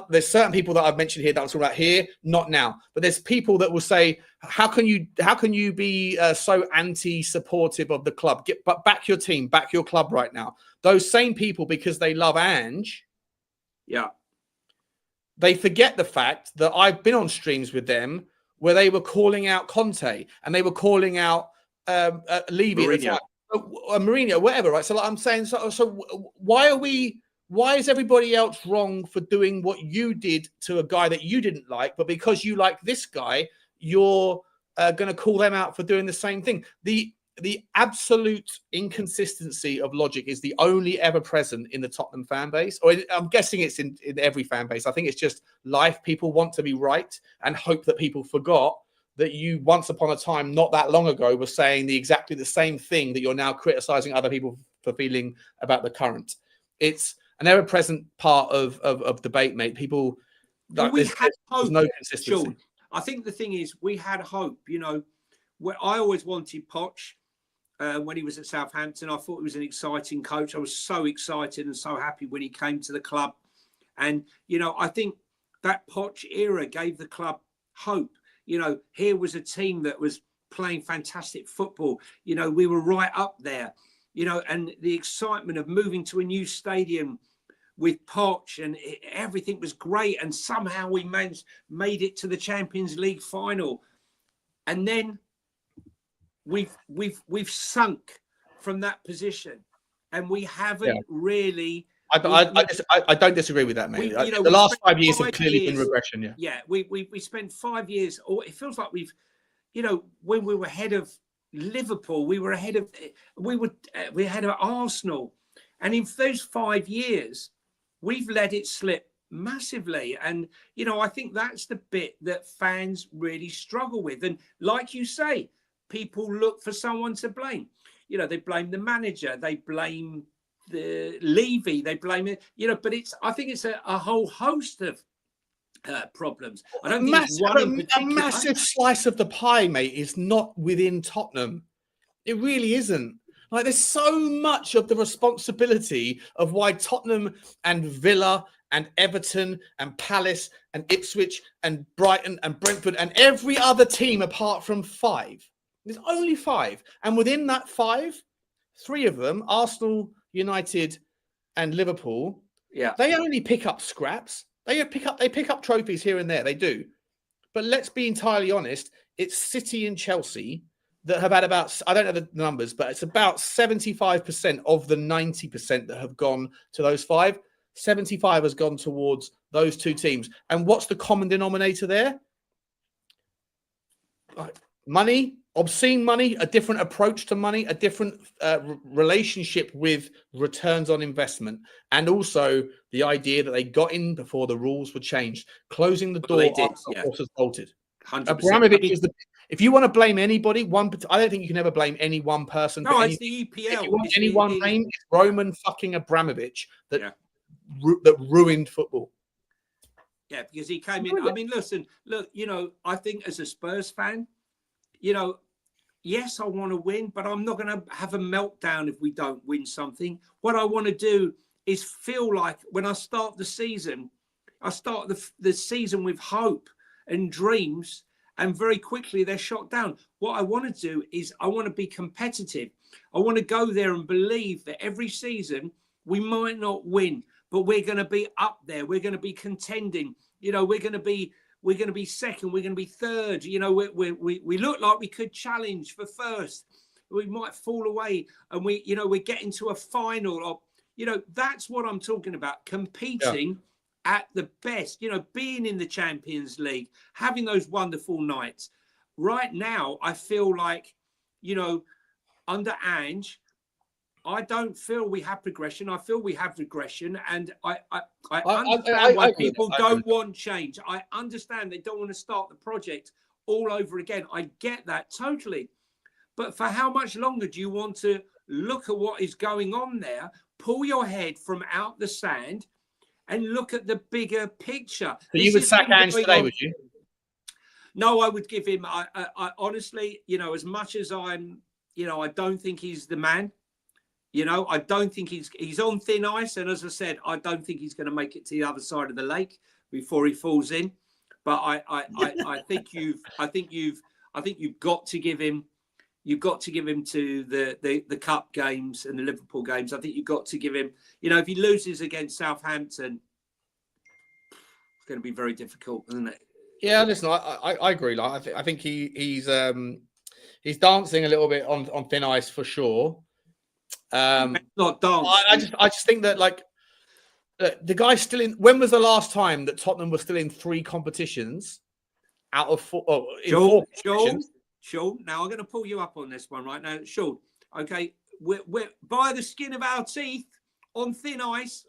there's certain people that I've mentioned here that I'm talking about here, not now. But there's people that will say, "How can you be so anti-supportive of the club? Back your team, back your club right now." Those same people, because they love Ange, they forget the fact that I've been on streams with them where they were calling out Conte and they were calling out Levy, Mourinho, whatever, right? So like I'm saying, so why is everybody else wrong for doing what you did to a guy that you didn't like, but because you like this guy, you're going to call them out for doing the same thing? The absolute inconsistency of logic is the only ever present in the Tottenham fan base, or I'm guessing it's in every fan base. I think it's just life. People want to be right and hope that people forgot that you once upon a time, not that long ago, were saying exactly the same thing that you're now criticizing other people for feeling about the current. It's an ever-present part of debate, mate. People, like, we had hope. There's no consistency. Sean, I think the thing is, we had hope. You know, where I always wanted Poch when he was at Southampton. I thought he was an exciting coach. I was so excited and so happy when he came to the club. And, you know, I think that Poch era gave the club hope. You know, here was a team that was playing fantastic football. You know, we were right up there, you know, and the excitement of moving to a new stadium with Poch and everything was great. And somehow we made it to the Champions League final. And then we've sunk from that position, and we haven't really. I don't disagree with that, mate. The last 5 years have clearly been regression. We spent 5 years, or it feels like we've, you know, when we were ahead of Liverpool, we were ahead of Arsenal, and in those 5 years, we've let it slip massively. And you know, I think that's the bit that fans really struggle with. And like you say, people look for someone to blame. You know, they blame the manager, they blame the Levy, they blame it, you know, but I think it's a whole host of problems. I don't think it's one in particular. A massive slice of the pie, mate, is not within Tottenham. It really isn't. Like, there's so much of the responsibility of why Tottenham and Villa and Everton and Palace and Ipswich and Brighton and Brentford and every other team apart from 5. There's only 5. And within that 5, 3 of them, Arsenal, United and Liverpool, they only pick up scraps. They pick up trophies here and there. They do. But let's be entirely honest, it's City and Chelsea that have had about, I don't know the numbers, but it's about 75% of the 90% that have gone to those 5. 75 has gone towards those 2 teams. And what's the common denominator there? Money, obscene money, a different approach to money, a different relationship with returns on investment, and also the idea that they got in before the rules were changed, closing the door after horses bolted. 100%. Abramovich is the. If you want to blame anybody, I don't think you can ever blame any one person. No, it's the EPL. If you want any one name, it's Roman fucking Abramovich that ruined football. Yeah, because he came in. I mean, look, you know, I think as a Spurs fan, you know, yes, I want to win, but I'm not going to have a meltdown if we don't win something. What I want to do is feel like when I start the season, I start the season with hope and dreams, and very quickly they're shot down. What I want to do is I want to be competitive. I want to go there and believe that every season we might not win, but we're going to be up there. We're going to be contending. You know, we're going to be second. We're going to be third. You know, we look like we could challenge for first. We might fall away, and we're getting to a final. Or, you know, that's what I'm talking about. Competing at the best. You know, being in the Champions League, having those wonderful nights. Right now, I feel like, you know, under Ange, I don't feel we have progression. I feel we have regression, and I understand why people don't want change. I understand they don't want to start the project all over again. I get that totally. But for how much longer do you want to look at what is going on there, pull your head from out the sand, and look at the bigger picture? So you would sack Ange today, would you? No, I would give him. I honestly, you know, as much as I'm, you know, I don't think he's the man. You know, I don't think he's on thin ice, and as I said, I don't think he's going to make it to the other side of the lake before he falls in. But I think you've got to give him. You've got to give him to the cup games and the Liverpool games. I think you've got to give him. You know, if he loses against Southampton, it's going to be very difficult, isn't it? Yeah, listen, I agree. Like, I think he's dancing a little bit on thin ice for sure. Not dance. I just think that, like, the guy's still in. When was the last time that Tottenham was still in 3 competitions out of 4? Oh, Sean, now I'm going to pull you up on this one right now. Sean, okay, we're by the skin of our teeth on thin ice.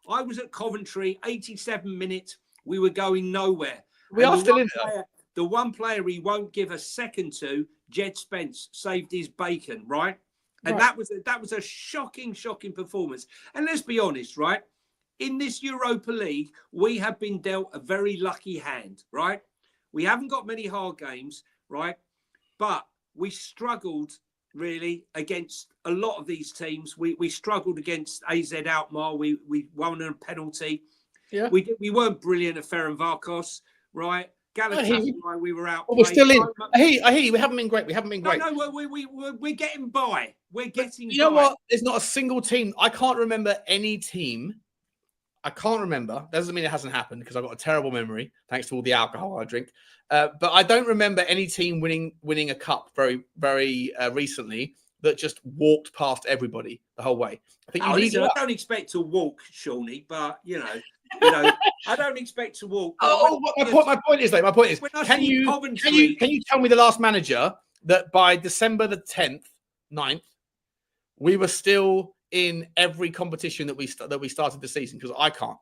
I was at Coventry, 87 minutes. We were going nowhere. We are still in there. The one player he won't give a second to, Jed Spence, saved his bacon, right? And that was a shocking performance. And let's be honest, right? In this Europa League, we have been dealt a very lucky hand, right? We haven't got many hard games, right? But we struggled really against a lot of these teams. We struggled against AZ Alkmaar. We won a penalty. Yeah. We weren't brilliant at Ferencváros, right? Galatasaray, we were out. Well, we're still in. I hear you. We haven't been great. No, we're getting by. We're getting by. You know what? There's not a single team. I can't remember any team. I can't remember. Doesn't mean it hasn't happened, because I've got a terrible memory, thanks to all the alcohol I drink. But I don't remember any team winning a cup very, very recently that just walked past everybody the whole way. I think I don't expect to walk, Shawnee, but you know, I don't expect to walk. My point is, can you tell me the last manager that by December the 10th, 9th, we were still in every competition that we started the season? Because I can't.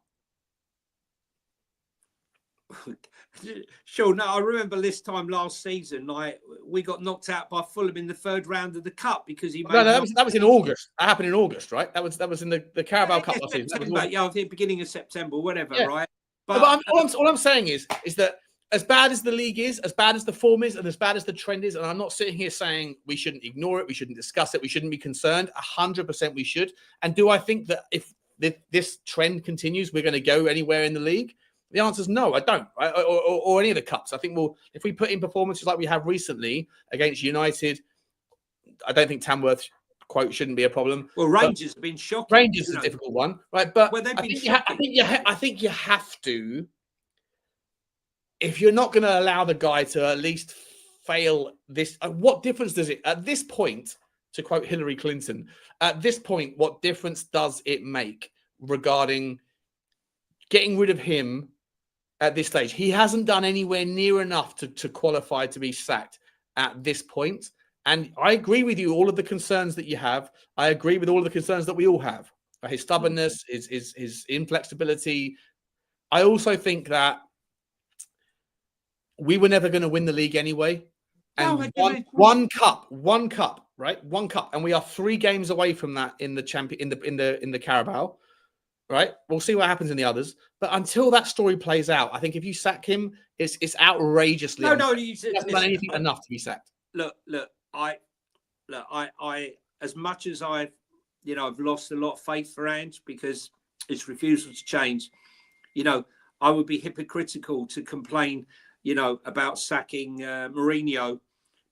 Sure. No, I remember this time last season, we got knocked out by Fulham in the 3rd round of the cup because he. That was in August. That happened in August, right? That was in the Carabao Cup last season. I think beginning of September, whatever, right? But all I'm saying is that as bad as the league is, as bad as the form is, and as bad as the trend is, and I'm not sitting here saying we shouldn't ignore it, we shouldn't discuss it, we shouldn't be concerned. 100% we should. And do I think that if this trend continues, we're going to go anywhere in the league? The answer is no, I don't. Right? Or any of the cups. I think if we put in performances like we have recently against United, I don't think Tamworth quote shouldn't be a problem. Well, Rangers have been shocking. Rangers is a difficult one, right? But I think you have to. If you're not going to allow the guy to at least fail this, what difference does it at this point? To quote Hillary Clinton, at this point, what difference does it make regarding getting rid of him? At this stage, he hasn't done anywhere near enough to qualify to be sacked at this point. And I agree with you, all of the concerns that you have. I agree with all of the concerns that we all have. His stubbornness, his inflexibility. I also think that we were never going to win the league anyway. And one cup, right? One cup. And we are 3 games away from that in the in the Carabao. Right, we'll see what happens in the others. But until that story plays out, I think if you sack him, it's outrageously. No, he hasn't done anything enough to be sacked. Look. I as much as I've lost a lot of faith for Ange because his refusal to change. You know, I would be hypocritical to complain about sacking Mourinho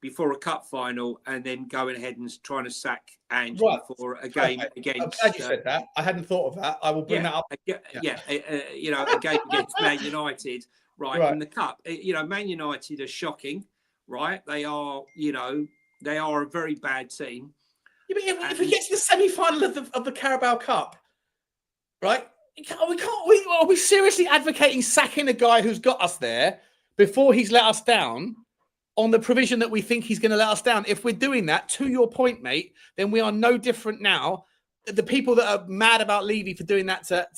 before a cup final and then going ahead and trying to sack Ange before a game against. I'm glad you said that. I hadn't thought of that. I will bring that up. A game against Man United, right? In the cup. Man United are shocking, right? They are, they are a very bad team. Yeah, but if we get to the semi-final of the Carabao Cup, right? Are we seriously advocating sacking a guy who's got us there before he's let us down on the provision that we think he's going to let us down? If we're doing that, to your point, mate, then we are no different now. The people that are mad about Levy for doing that to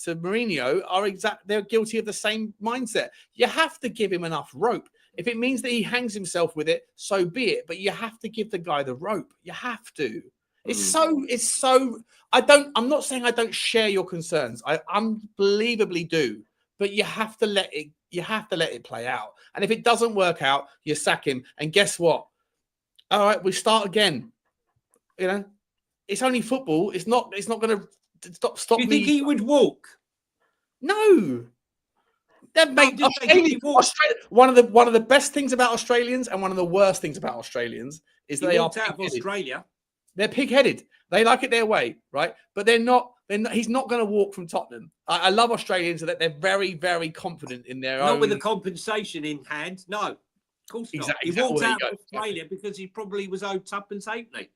Mourinho they're guilty of the same mindset. You have to give him enough rope. If it means that he hangs himself with it, so be it. But you have to give the guy the rope. You have to. It's so. I'm not saying I don't share your concerns. I unbelievably do. But you have to let it. You have to let it play out. And if it doesn't work out, you sack him. And guess what? All right, we start again. It's only football. It's not going to stop me. Do you think he would walk? No. One of the best things about Australians and one of the worst things about Australians is they are out of Australia. They're pig-headed. They like it their way, right? But they're not. He's not going to walk from Tottenham. I love Australians so that they're very, very confident in their own. Not with the compensation in hand. No, of course not. He walked out of Australia because he probably was owed tuppence halfpenny.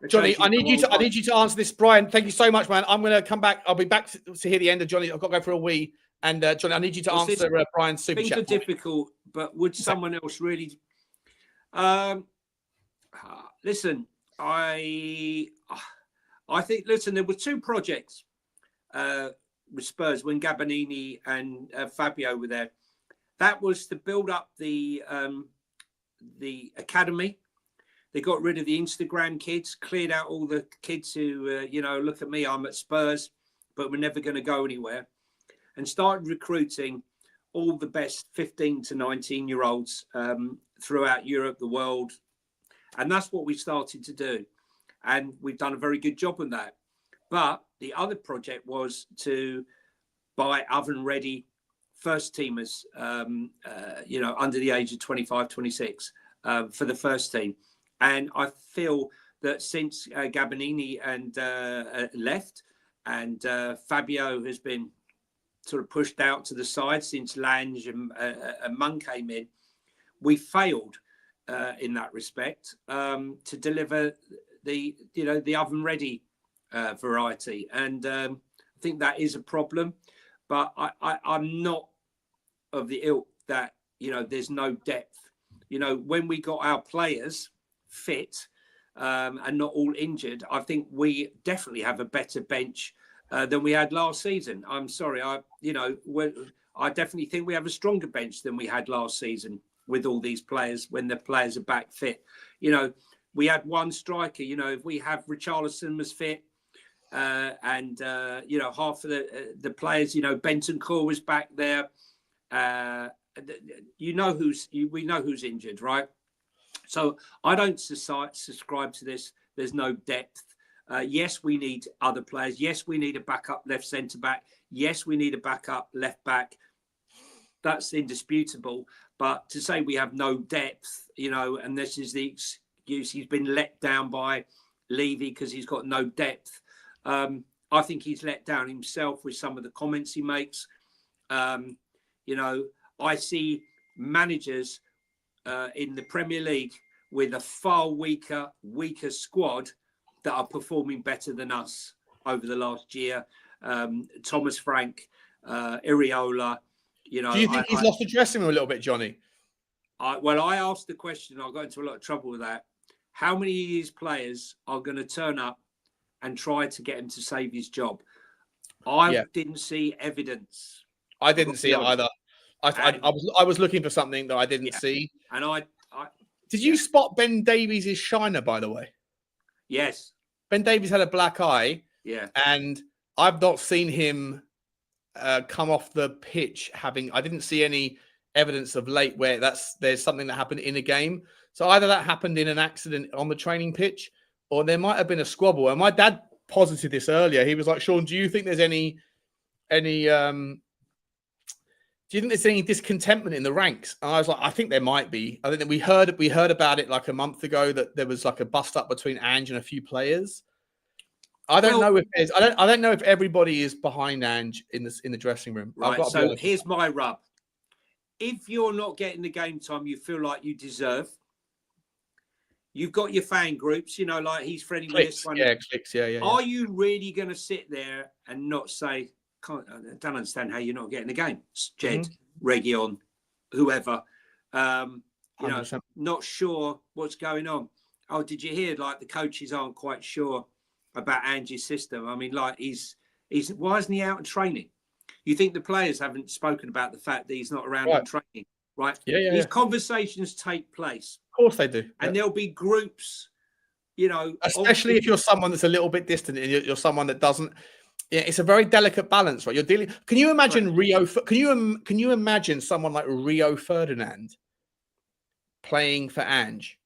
Johnny, I need you to answer this, Brian. Thank you so much, man. I'm going to come back. I'll be back to hear the end of Johnny. I've got to go for a wee. And Johnny, I need you to answer Brian's super chat. Things are difficult, but would someone else really? Listen, I think. Listen, there were two projects with Spurs when Gabonini and Fabio were there. That was to build up the academy. They got rid of the Instagram kids, cleared out all the kids who, look at me, I'm at Spurs, but we're never going to go anywhere. And started recruiting all the best 15 to 19-year-olds throughout Europe, the world. And that's what we started to do. And we've done a very good job on that. But the other project was to buy oven-ready first teamers, under the age of 25, 26 for the first team. And I feel that since Gabonini and left and Fabio has been sort of pushed out to the side since Lange and Munn came in, we failed in that respect to deliver the oven ready variety, and I think that is a problem. But I'm not of the ilk that there's no depth. When we got our players fit and not all injured, I think we definitely have a better bench than we had last season. I'm sorry, I definitely think we have a stronger bench than we had last season with all these players when the players are back fit. We had one striker. If we have Richalison was fit, and half of the players, Bentancur was back there. We know who's injured, right? So I don't subscribe to this. There's no depth. Yes, we need other players. Yes, we need a backup left centre back. Yes, we need a backup left back. That's indisputable. But to say we have no depth, and this is the excuse, he's been let down by Levy because he's got no depth. I think he's let down himself with some of the comments he makes. I see managers in the Premier League with a far weaker squad that are performing better than us over the last year. Thomas Frank, Iriola. Do you think he's lost the dressing room a little bit, Johnny? I asked the question. I got into a lot of trouble with that. How many of these players are going to turn up and try to get him to save his job? I didn't see evidence. I didn't see it either. I was looking for something that I didn't see. And did you spot Ben Davies' shiner, by the way? Yes. Ben Davies had a black eye. Yeah. And I've not seen him come off the pitch I didn't see any evidence of late where there's something that happened in a game. So either that happened in an accident on the training pitch, or there might have been a squabble. And my dad posited this earlier. He was like, Sean, do you think there's any do you think there's any discontentment in the ranks? And I was like, I think there might be. I think that we heard about it like a month ago that there was like a bust up between Ange and a few players. I don't know if there's. I don't know if everybody is behind Ange in the dressing room. Right. So here's my rub. If you're not getting the game time you feel like you deserve, you've got your fan groups, like he's friendly with this one. Yeah, clicks. Yeah. Are you really going to sit there and not say, I don't understand how you're not getting the game, Jed, Region, whoever, not sure what's going on. Oh, did you hear, like, the coaches aren't quite sure about Ange's system? I mean, like, he's why isn't he out in training? You think the players haven't spoken about the fact that he's not around in training, right? Yeah. These conversations take place. Of course they do. And there'll be groups, especially if you're someone that's a little bit distant and you're someone that doesn't. Yeah, it's a very delicate balance, right? You're dealing. Can you imagine Rio? Can you imagine someone like Rio Ferdinand playing for Ange?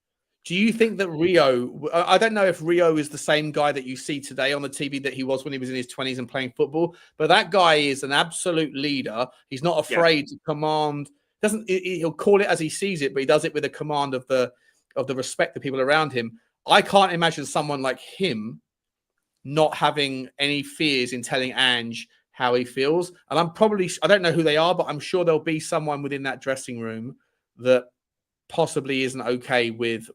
Do you think that Rio? I don't know if Rio is the same guy that you see today on the TV that he was when he was in his 20s and playing football. But that guy is an absolute leader. He's not afraid to command. He'll call it as he sees it, but he does it with a command of the respect of people around him. I can't imagine someone like him not having any fears in telling Ange how he feels. And I don't know who they are, but I'm sure there'll be someone within that dressing room that possibly isn't okay with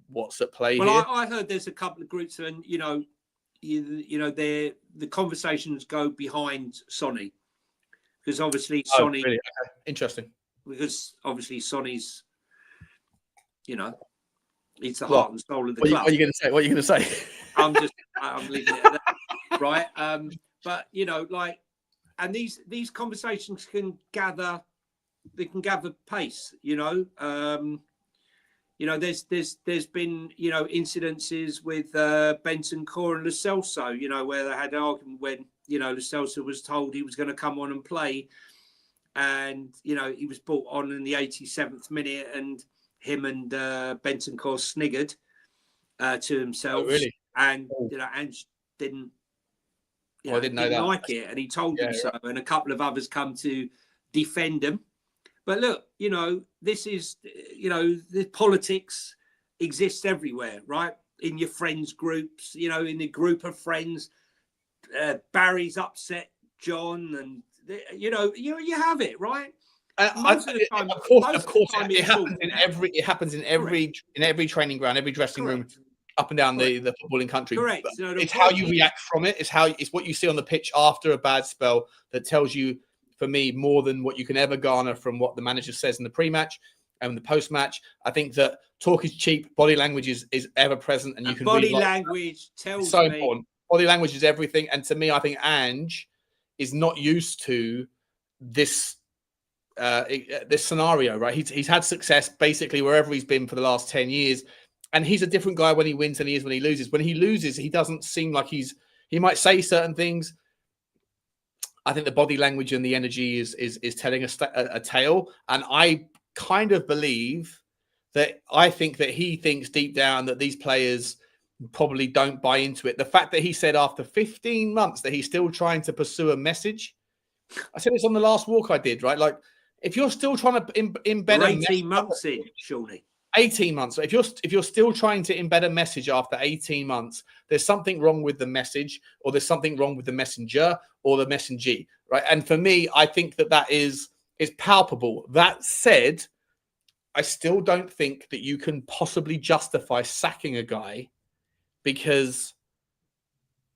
what's at play here. I heard there's a couple of groups, and the conversations go behind Sonny, because obviously Sonny. Really? Okay. Interesting. Because obviously Sonny's, he's the heart and soul of the club. What are you going to say? I'm leaving it at that, right? But and these conversations can gather pace. There's been incidences with Bentancur and Lo Celso, where they had an argument when Lo Celso was told he was going to come on and play, and he was brought on in the 87th minute, and him and Bentancur sniggered to himself. Oh, really? And Ange didn't. I didn't know that. Like it, and he told him so. And a couple of others come to defend him. But look, this is, the politics exists everywhere, right? In your friends' groups, in the group of friends. Barry's upset John, and you have it, right? Most of the time, of course, it happens in every training ground, every dressing room, up and down the footballing country. Correct. It's how you react from it. It's what you see on the pitch after a bad spell that tells you, for me, more than what you can ever garner from what the manager says in the pre-match and the post-match. I think that talk is cheap. Body language is ever present, and you can body language tells so me. Important. Body language is everything, and to me, I think Ange is not used to this scenario. Right? He's had success basically wherever he's been for the last 10 years. And he's a different guy when he wins than he is when he loses. When he loses, he doesn't seem like he might say certain things. I think the body language and the energy is telling a tale. And I kind of believe that I think that he thinks deep down that these players probably don't buy into it. The fact that he said after 15 months that he's still trying to pursue a message. I said this on the last walk I did, right? Like, if you're still trying to embed 18 months in, surely. 18 months. If you're still trying to embed a message after 18 months, there's something wrong with the message, or there's something wrong with the messenger or the messengee, right? And for me, I think that is palpable. That said, I still don't think that you can possibly justify sacking a guy because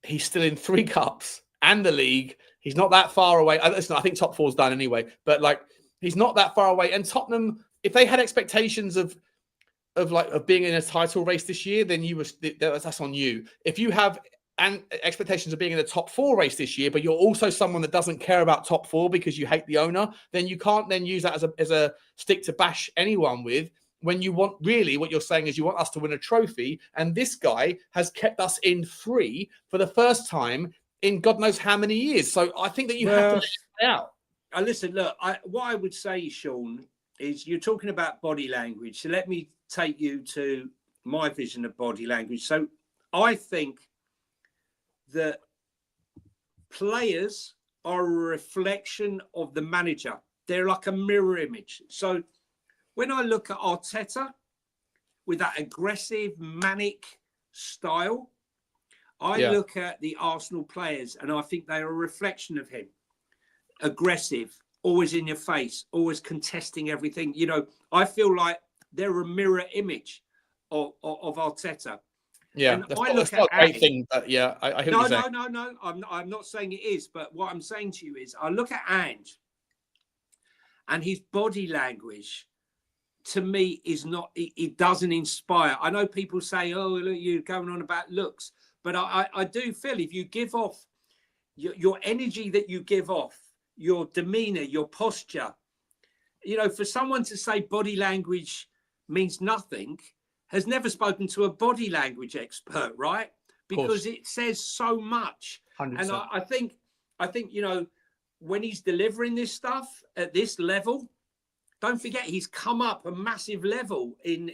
he's still in 3 cups and the league. He's not that far away. Listen, I think top 4's done anyway, but he's not that far away. And Tottenham, if they had expectations of being in a title race this year, then that's on you. If you have expectations of being in the top 4 race this year, but you're also someone that doesn't care about top 4 because you hate the owner, then you can't then use that as a stick to bash anyone with. When you want, really, what you're saying is you want us to win a trophy, and this guy has kept us in 3 for the first time in God knows how many years. So I think that you have to let it out. Listen, look, what I would say, Sean, is you're talking about body language. So let me take you to my vision of body language. So I think that players are a reflection of the manager. they're like a mirror image. So when I look at Arteta with that aggressive, manic style, I look at the Arsenal players and I think they are a reflection of him. Aggressive, always in your face, always contesting everything. You know, I feel like they're a mirror image of Arteta. Yeah, and that's I not, look that's not at a great thing, but yeah, I hear what you're saying. No. I'm not saying it is, but what I'm saying to you is I look at Ange and his body language to me is not, it doesn't inspire. I know people say, oh, look, you're going on about looks, but I do feel if you give off your energy that you give off, your demeanor, your posture, you know, for someone to say body language means nothing, has never spoken to a body language expert, right? Because it says so much. 100%. And I think, you know, when he's delivering this stuff at this level, don't forget he's come up a massive level in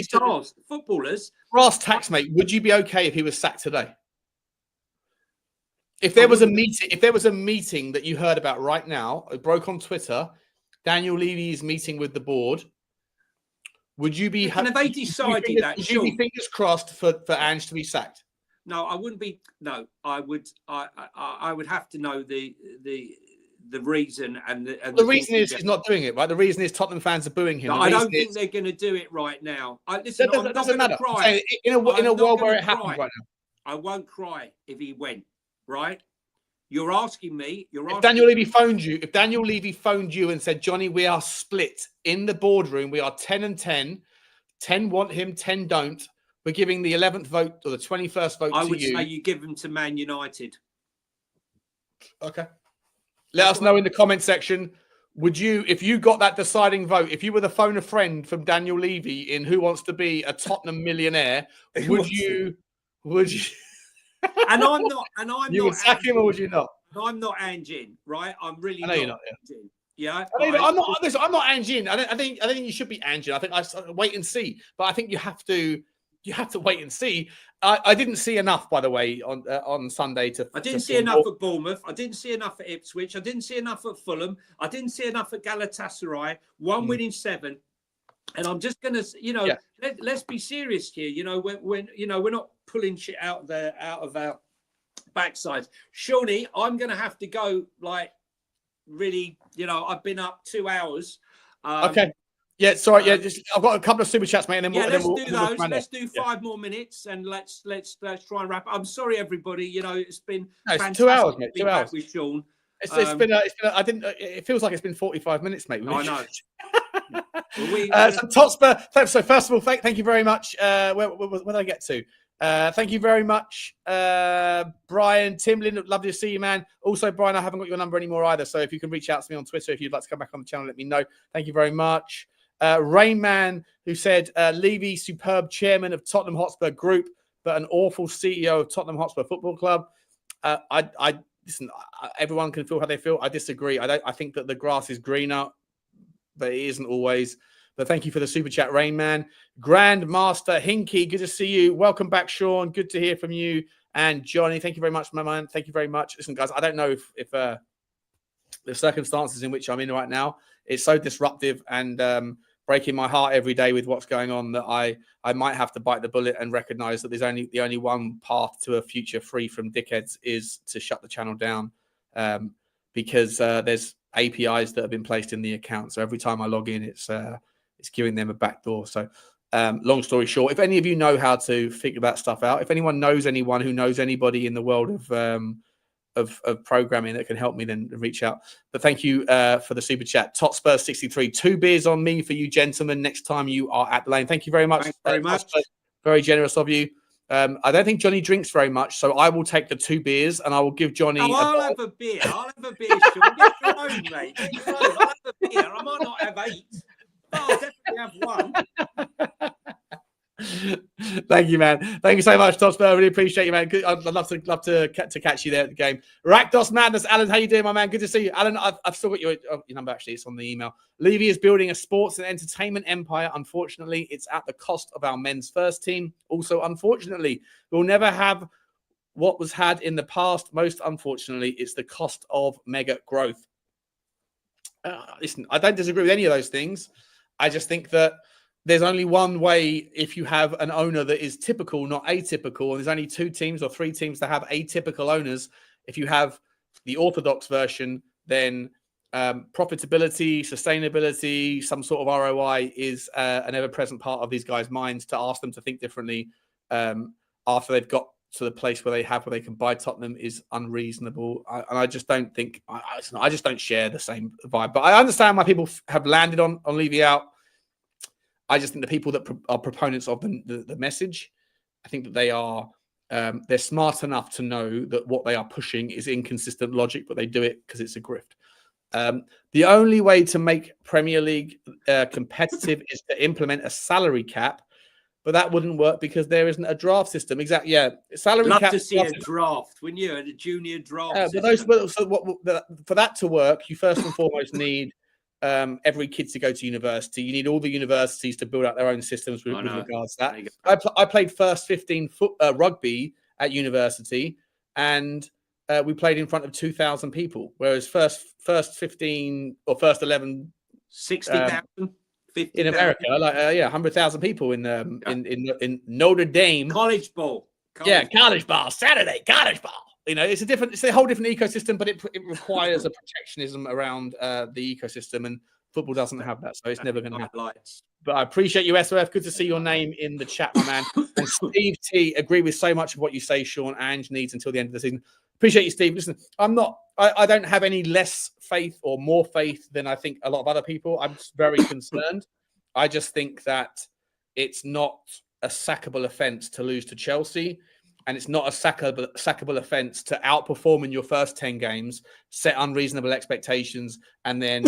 stars, footballers. Brass tacks, mate. Would you be okay if he was sacked today? If there was a meeting that you heard about right now, it broke on Twitter, Daniel Levy's meeting with the board, would you be? And if they decided that, would you be fingers crossed for Ange to be sacked? No, I wouldn't be. No, I would. I would have to know the reason and the reason is he's not doing it, right? The reason is Tottenham fans are booing him. No, I don't think they're going to do it right now. Listen, it doesn't matter. Cry. In a world where it happens right now, I won't cry if he went. Right? You're asking me. If Daniel Levy phoned you and said, Johnny, we are split in the boardroom. We are 10 and 10. 10 want him, 10 don't. We're giving the 11th vote or the 21st vote to you. I would say you give them to Man United. Okay. Let us know in the comment section. Would you, if you got that deciding vote, if you were the phone a friend from Daniel Levy in Who Wants to Be a Tottenham Millionaire, would you? And I'm not. And I'm you not. Would sack him or would you not? I'm not Angin, right? I'm really. I know you're not. Yeah. I'm not. Listen, I'm not Angin. I think you should be Angin. I think I wait and see. But I think you have to wait and see. I didn't see enough, by the way, on Sunday to. I didn't see enough at Bournemouth. I didn't see enough at Ipswich. I didn't see enough at Fulham. I didn't see enough at Galatasaray. One win in 7. And I'm just gonna, you know, let's be serious here. You know, when you know we're not pulling shit out of our backsides. Shawnee, I'm gonna have to go. Like, really, you know, I've been up 2 hours. Okay. Yeah, sorry. I've got a couple of super chats, mate, and then let's do those. Let's do 5 more minutes, and let's try and wrap. I'm sorry, everybody. You know, it's been fantastic 2 hours, mate. 2 hours with Sean. It feels like it's been 45 minutes, mate. I know. So Hotspur. So first of all, thank you very much. Where did I get to? Thank you very much, Brian Timlin. Lovely to see you, man. Also, Brian, I haven't got your number anymore either. So if you can reach out to me on Twitter, if you'd like to come back on the channel, let me know. Thank you very much. Rainman, who said Levy, superb chairman of Tottenham Hotspur Group, but an awful CEO of Tottenham Hotspur Football Club. Listen. Everyone can feel how they feel. I disagree. I think that the grass is greener, but it isn't always. But thank you for the super chat, Rainman. Grandmaster Hinky, good to see you. Welcome back, Sean. Good to hear from you. And Johnny, thank you very much, my man. Thank you very much. Listen, guys, I don't know if the circumstances in which I'm in right now, it's so disruptive and breaking my heart every day with what's going on that I might have to bite the bullet and recognize that the only one path to a future free from dickheads is to shut the channel down because there's APIs that have been placed in the account. So every time I log in, it's giving them a backdoor. So long story short, if any of you know how to figure that stuff out, if anyone knows anyone who knows anybody in the world of programming that can help me, then reach out. But thank you for the super chat. Totspur63, 2 beers on me for you gentlemen next time you are at the lane. Thank you very much. Thanks very much. Very generous of you. I don't think Johnny drinks very much, so I will take the 2 beers and I will give Johnny. I'll have a beer. I'll have a beer, Sean. Get your own, mate. Get your own. I'll have a beer. I might not have 8, but I'll definitely have 1. Thank you, man. Thank you so much, Tosper. I really appreciate you, man. Good. I'd love to catch you there at the game. Rakdos Madness, Alan. How you doing, my man? Good to see you, Alan. I've still got your number. Actually, it's on the email. Levy is building a sports and entertainment empire. Unfortunately, it's at the cost of our men's first team. Also, unfortunately, we'll never have what was had in the past. Most unfortunately, it's the cost of mega growth. Listen, I don't disagree with any of those things. I just think that there's only one way if you have an owner that is typical, not atypical, and there's only 2 teams or 3 teams that have atypical owners. If you have the orthodox version, then profitability, sustainability, some sort of ROI is an ever-present part of these guys' minds to ask them to think differently after they've got to the place where they can buy Tottenham is unreasonable. And I just don't think, I just don't share the same vibe. But I understand why people have landed on Levy out. I just think the people that are proponents of the message, I think that they are, they're smart enough to know that what they are pushing is inconsistent logic, but they do it because it's a grift. The only way to make Premier League competitive is to implement a salary cap, but that wouldn't work because there isn't a draft system. Exactly. Yeah, salary Love cap. to see a draft, wouldn't you? A junior draft. For that to work, you first and foremost need every kid to go to university. You need all the universities to build out their own systems with regards to that. I played first 15 rugby at university, and we played in front of 2,000 people, whereas first 15 or first 11, 60,000 in America, 100,000 people in Notre Dame. College ball. College ball. Saturday college ball. You know, it's a whole different ecosystem, but it requires a protectionism around the ecosystem, and football doesn't have that, so it's never going to happen. But I appreciate you, SOF. Good to see your name in the chat, my man. And Steve T, agree with so much of what you say, Sean. Ange needs until the end of the season. Appreciate you, Steve. Listen, I don't have any less faith or more faith than I think a lot of other people. I'm very concerned. I just think that it's not a sackable offence to lose to Chelsea. And it's not a sackable offence to outperform in your first 10 games, set unreasonable expectations, and then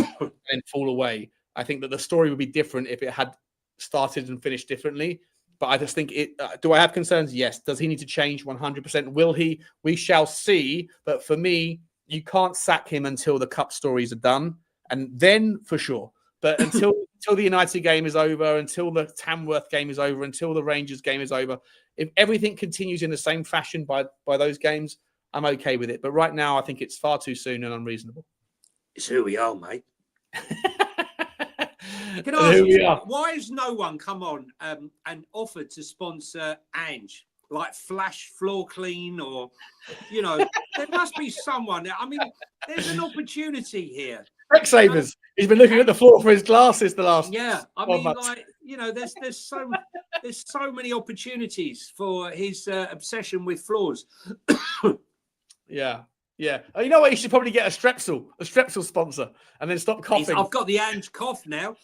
fall away. I think that the story would be different if it had started and finished differently. But I just think do I have concerns? Yes. Does he need to change 100%? Will he? We shall see. But for me, you can't sack him until the cup stories are done. And then for sure. But until the United game is over, until the Tamworth game is over, until the Rangers game is over, if everything continues in the same fashion by those games, I'm okay with it. But right now, I think it's far too soon and unreasonable. It's who we are, mate. Can I ask you, why has no one come on and offered to sponsor Ange? Like Flash Floor Clean, or, you know, there must be someone. I mean, there's an opportunity here. Specsavers. He's been looking at the floor for his glasses the last. Yeah, I mean, like, you know, there's so many opportunities for his obsession with floors. Yeah. Oh, you know what? He should probably get a Strepsil sponsor, and then stop coughing. I've got the Ange cough now.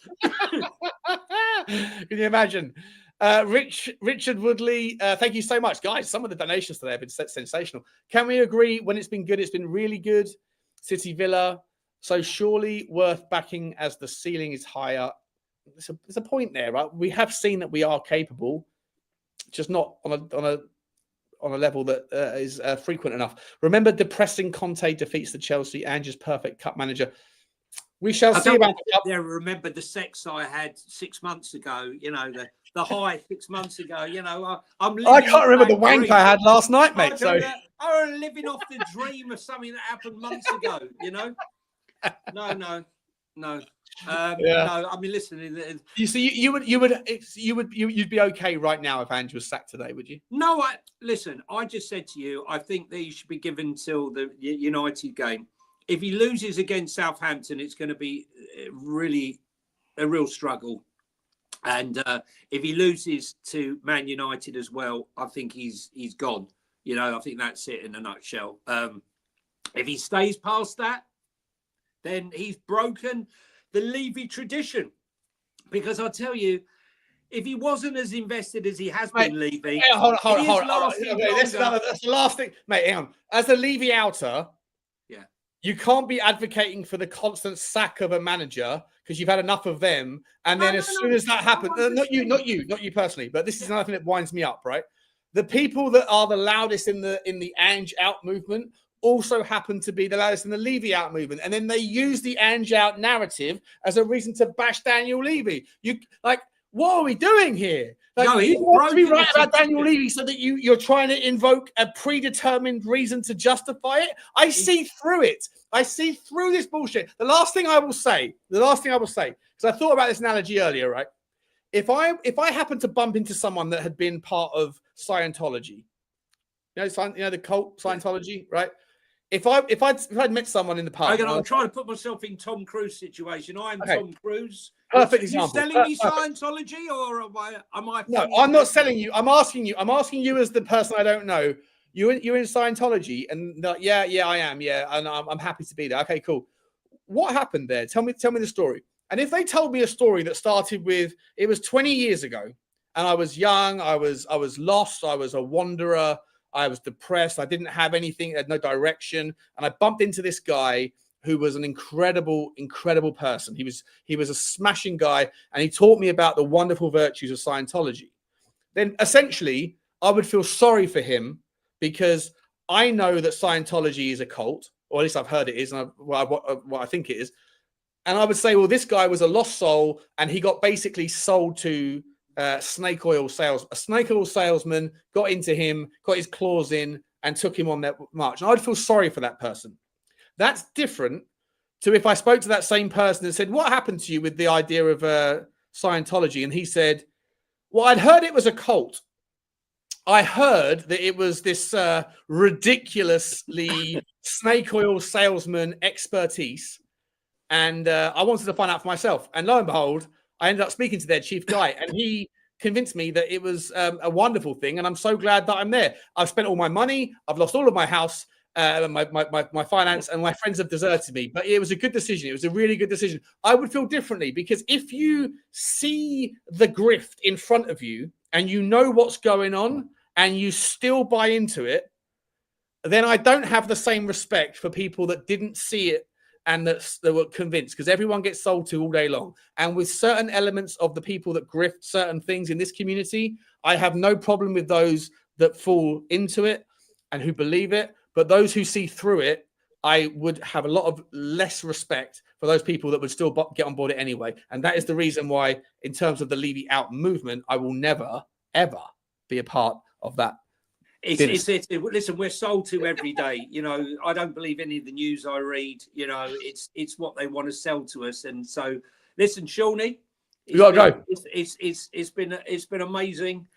Can you imagine? Richard Woodley, thank you so much, guys. Some of the donations today have been sensational. Can we agree when it's been good, it's been really good? City Villa, so surely worth backing as the ceiling is higher. There's a point there, right? We have seen that we are capable, just not on a level that is frequent enough. Remember, depressing Conte defeats the Chelsea. Ange's perfect cup manager. We shall see about the cup. Remember the sex I had 6 months ago. You know, the high 6 months ago. You know, I can't remember the wank I had last night, mate. So I'm living off the dream of something that happened months ago. You know, no. No, I mean, listen. You see, you'd be okay right now if Ange was sacked today, would you? No, listen. I just said to you, I think that he should be given till the United game. If he loses against Southampton, it's going to be really a real struggle. And if he loses to Man United as well, I think he's gone. You know, I think that's it in a nutshell. If he stays past that, then he's broken the Levy tradition. Because I'll tell you, if he wasn't as invested as he has been, Levy, hold on. Okay, that's the last thing, mate. Hang on. As a Levy outer, you can't be advocating for the constant sack of a manager because you've had enough of them. And then as soon as that happens, not you personally, but this is another thing that winds me up, right? The people that are the loudest in the Ange out movement also happen to be the loudest in the Levy out movement. And then they use the Ange out narrative as a reason to bash Daniel Levy. what are we doing here? Like, No, you want to be right about Daniel Levy so that you're trying to invoke a predetermined reason to justify it. I see through it. I see through this bullshit. The last thing I will say, because I thought about this analogy earlier, right? If I happen to bump into someone that had been part of Scientology, the cult Scientology, right? If I'd met someone in the past, I'm trying to put myself in Tom Cruise situation. I am Tom Cruise. Perfect example. Are you selling me Scientology, or am I? No, I'm not selling you. I'm asking you as the person I don't know. You're in Scientology, and yeah, I am, yeah, and I'm happy to be there. Okay, cool. What happened there? Tell me the story. And if they told me a story that started with, it was 20 years ago, and I was young, I was lost, I was a wanderer, I was depressed, I didn't have anything, I had no direction, and I bumped into this guy who was an incredible person. He was a smashing guy, and he taught me about the wonderful virtues of Scientology. Then essentially, I would feel sorry for him because I know that Scientology is a cult, or at least I've heard it is, and what I think it is. And I would say, well, this guy was a lost soul, and he got basically sold to snake oil sales. A snake oil salesman got into him, got his claws in, and took him on that march. And I would feel sorry for that person. That's different to if I spoke to that same person and said, what happened to you with the idea of Scientology? And he said, well, I'd heard it was a cult. I heard that it was this ridiculously snake oil salesman expertise. And I wanted to find out for myself. And lo and behold, I ended up speaking to their chief guy, and he convinced me that it was a wonderful thing. And I'm so glad that I'm there. I've spent all my money. I've lost all of my house, my finance, and my friends have deserted me. But it was a good decision. It was a really good decision. I would feel differently because if you see the grift in front of you and you know what's going on and you still buy into it, then I don't have the same respect for people that didn't see it and that were convinced, because everyone gets sold to all day long. And with certain elements of the people that grift certain things in this community, I have no problem with those that fall into it and who believe it. But those who see through it, I would have a lot of less respect for those people that would still get on board it anyway. And that is the reason why, in terms of the Levy out movement, I will never, ever be a part of that. Listen, we're sold to every day. I don't believe any of the news I read. It's what they want to sell to us. And so, listen, Shawnee, you gotta go. It's been amazing.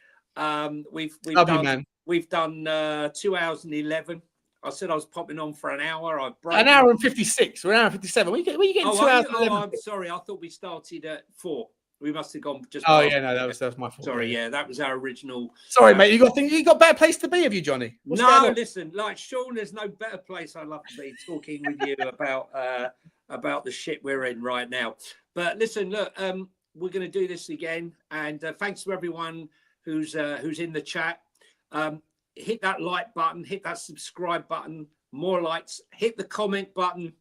We've done 2 hours and 11. I said I was popping on for an hour. An hour and 56. We're an hour and 57. Were you getting 2 hours? I'm sorry. I thought we started at 4. We must have gone just. Oh yeah, no, that was my fault. Sorry, yeah, that was our original. Sorry, mate. You got better place to be, have you, Johnny? Listen, like Sean, there's no better place I'd love to be talking with you about the shit we're in right now. But listen, look, we're going to do this again, and thanks to everyone who's in the chat. Hit that like button, hit that subscribe button, more likes, hit the comment button,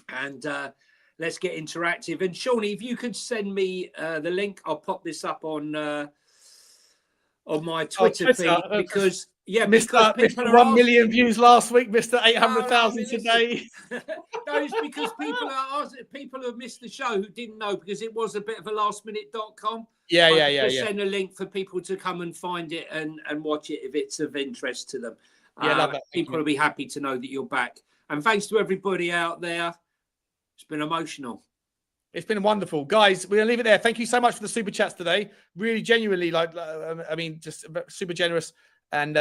and let's get interactive. And Shawnee, if you could send me the link, I'll pop this up on my Twitter feed because Mr. 1 million views last week, Mr. 800,000 today. No, it's because people have missed the show who didn't know because it was a bit of a lastminute.com. Yeah. Send a link for people to come and find it and watch it if it's of interest to them. Love that. People will be happy to know that you're back. And thanks to everybody out there. It's been emotional. It's been wonderful. Guys, we're going to leave it there. Thank you so much for the super chats today. Really, genuinely, just super generous. And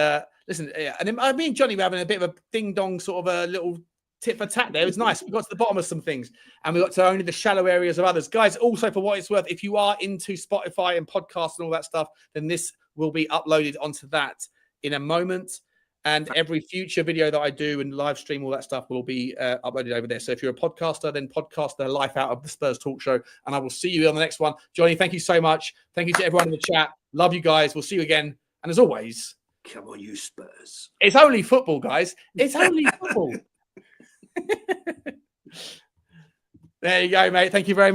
listen, and then me and Johnny were having a bit of a ding-dong sort of a little tit for tat there. It was nice. We got to the bottom of some things and we got to only the shallow areas of others. Guys, also for what it's worth, if you are into Spotify and podcasts and all that stuff, then this will be uploaded onto that in a moment. And every future video that I do and live stream, all that stuff will be uploaded over there. So if you're a podcaster, then podcast the life out of the Spurs Talk Show. And I will see you on the next one. Johnny, thank you so much. Thank you to everyone in the chat. Love you guys. We'll see you again. And as always, come on, you Spurs. It's only football, guys. It's only football. There you go, mate. Thank you very much.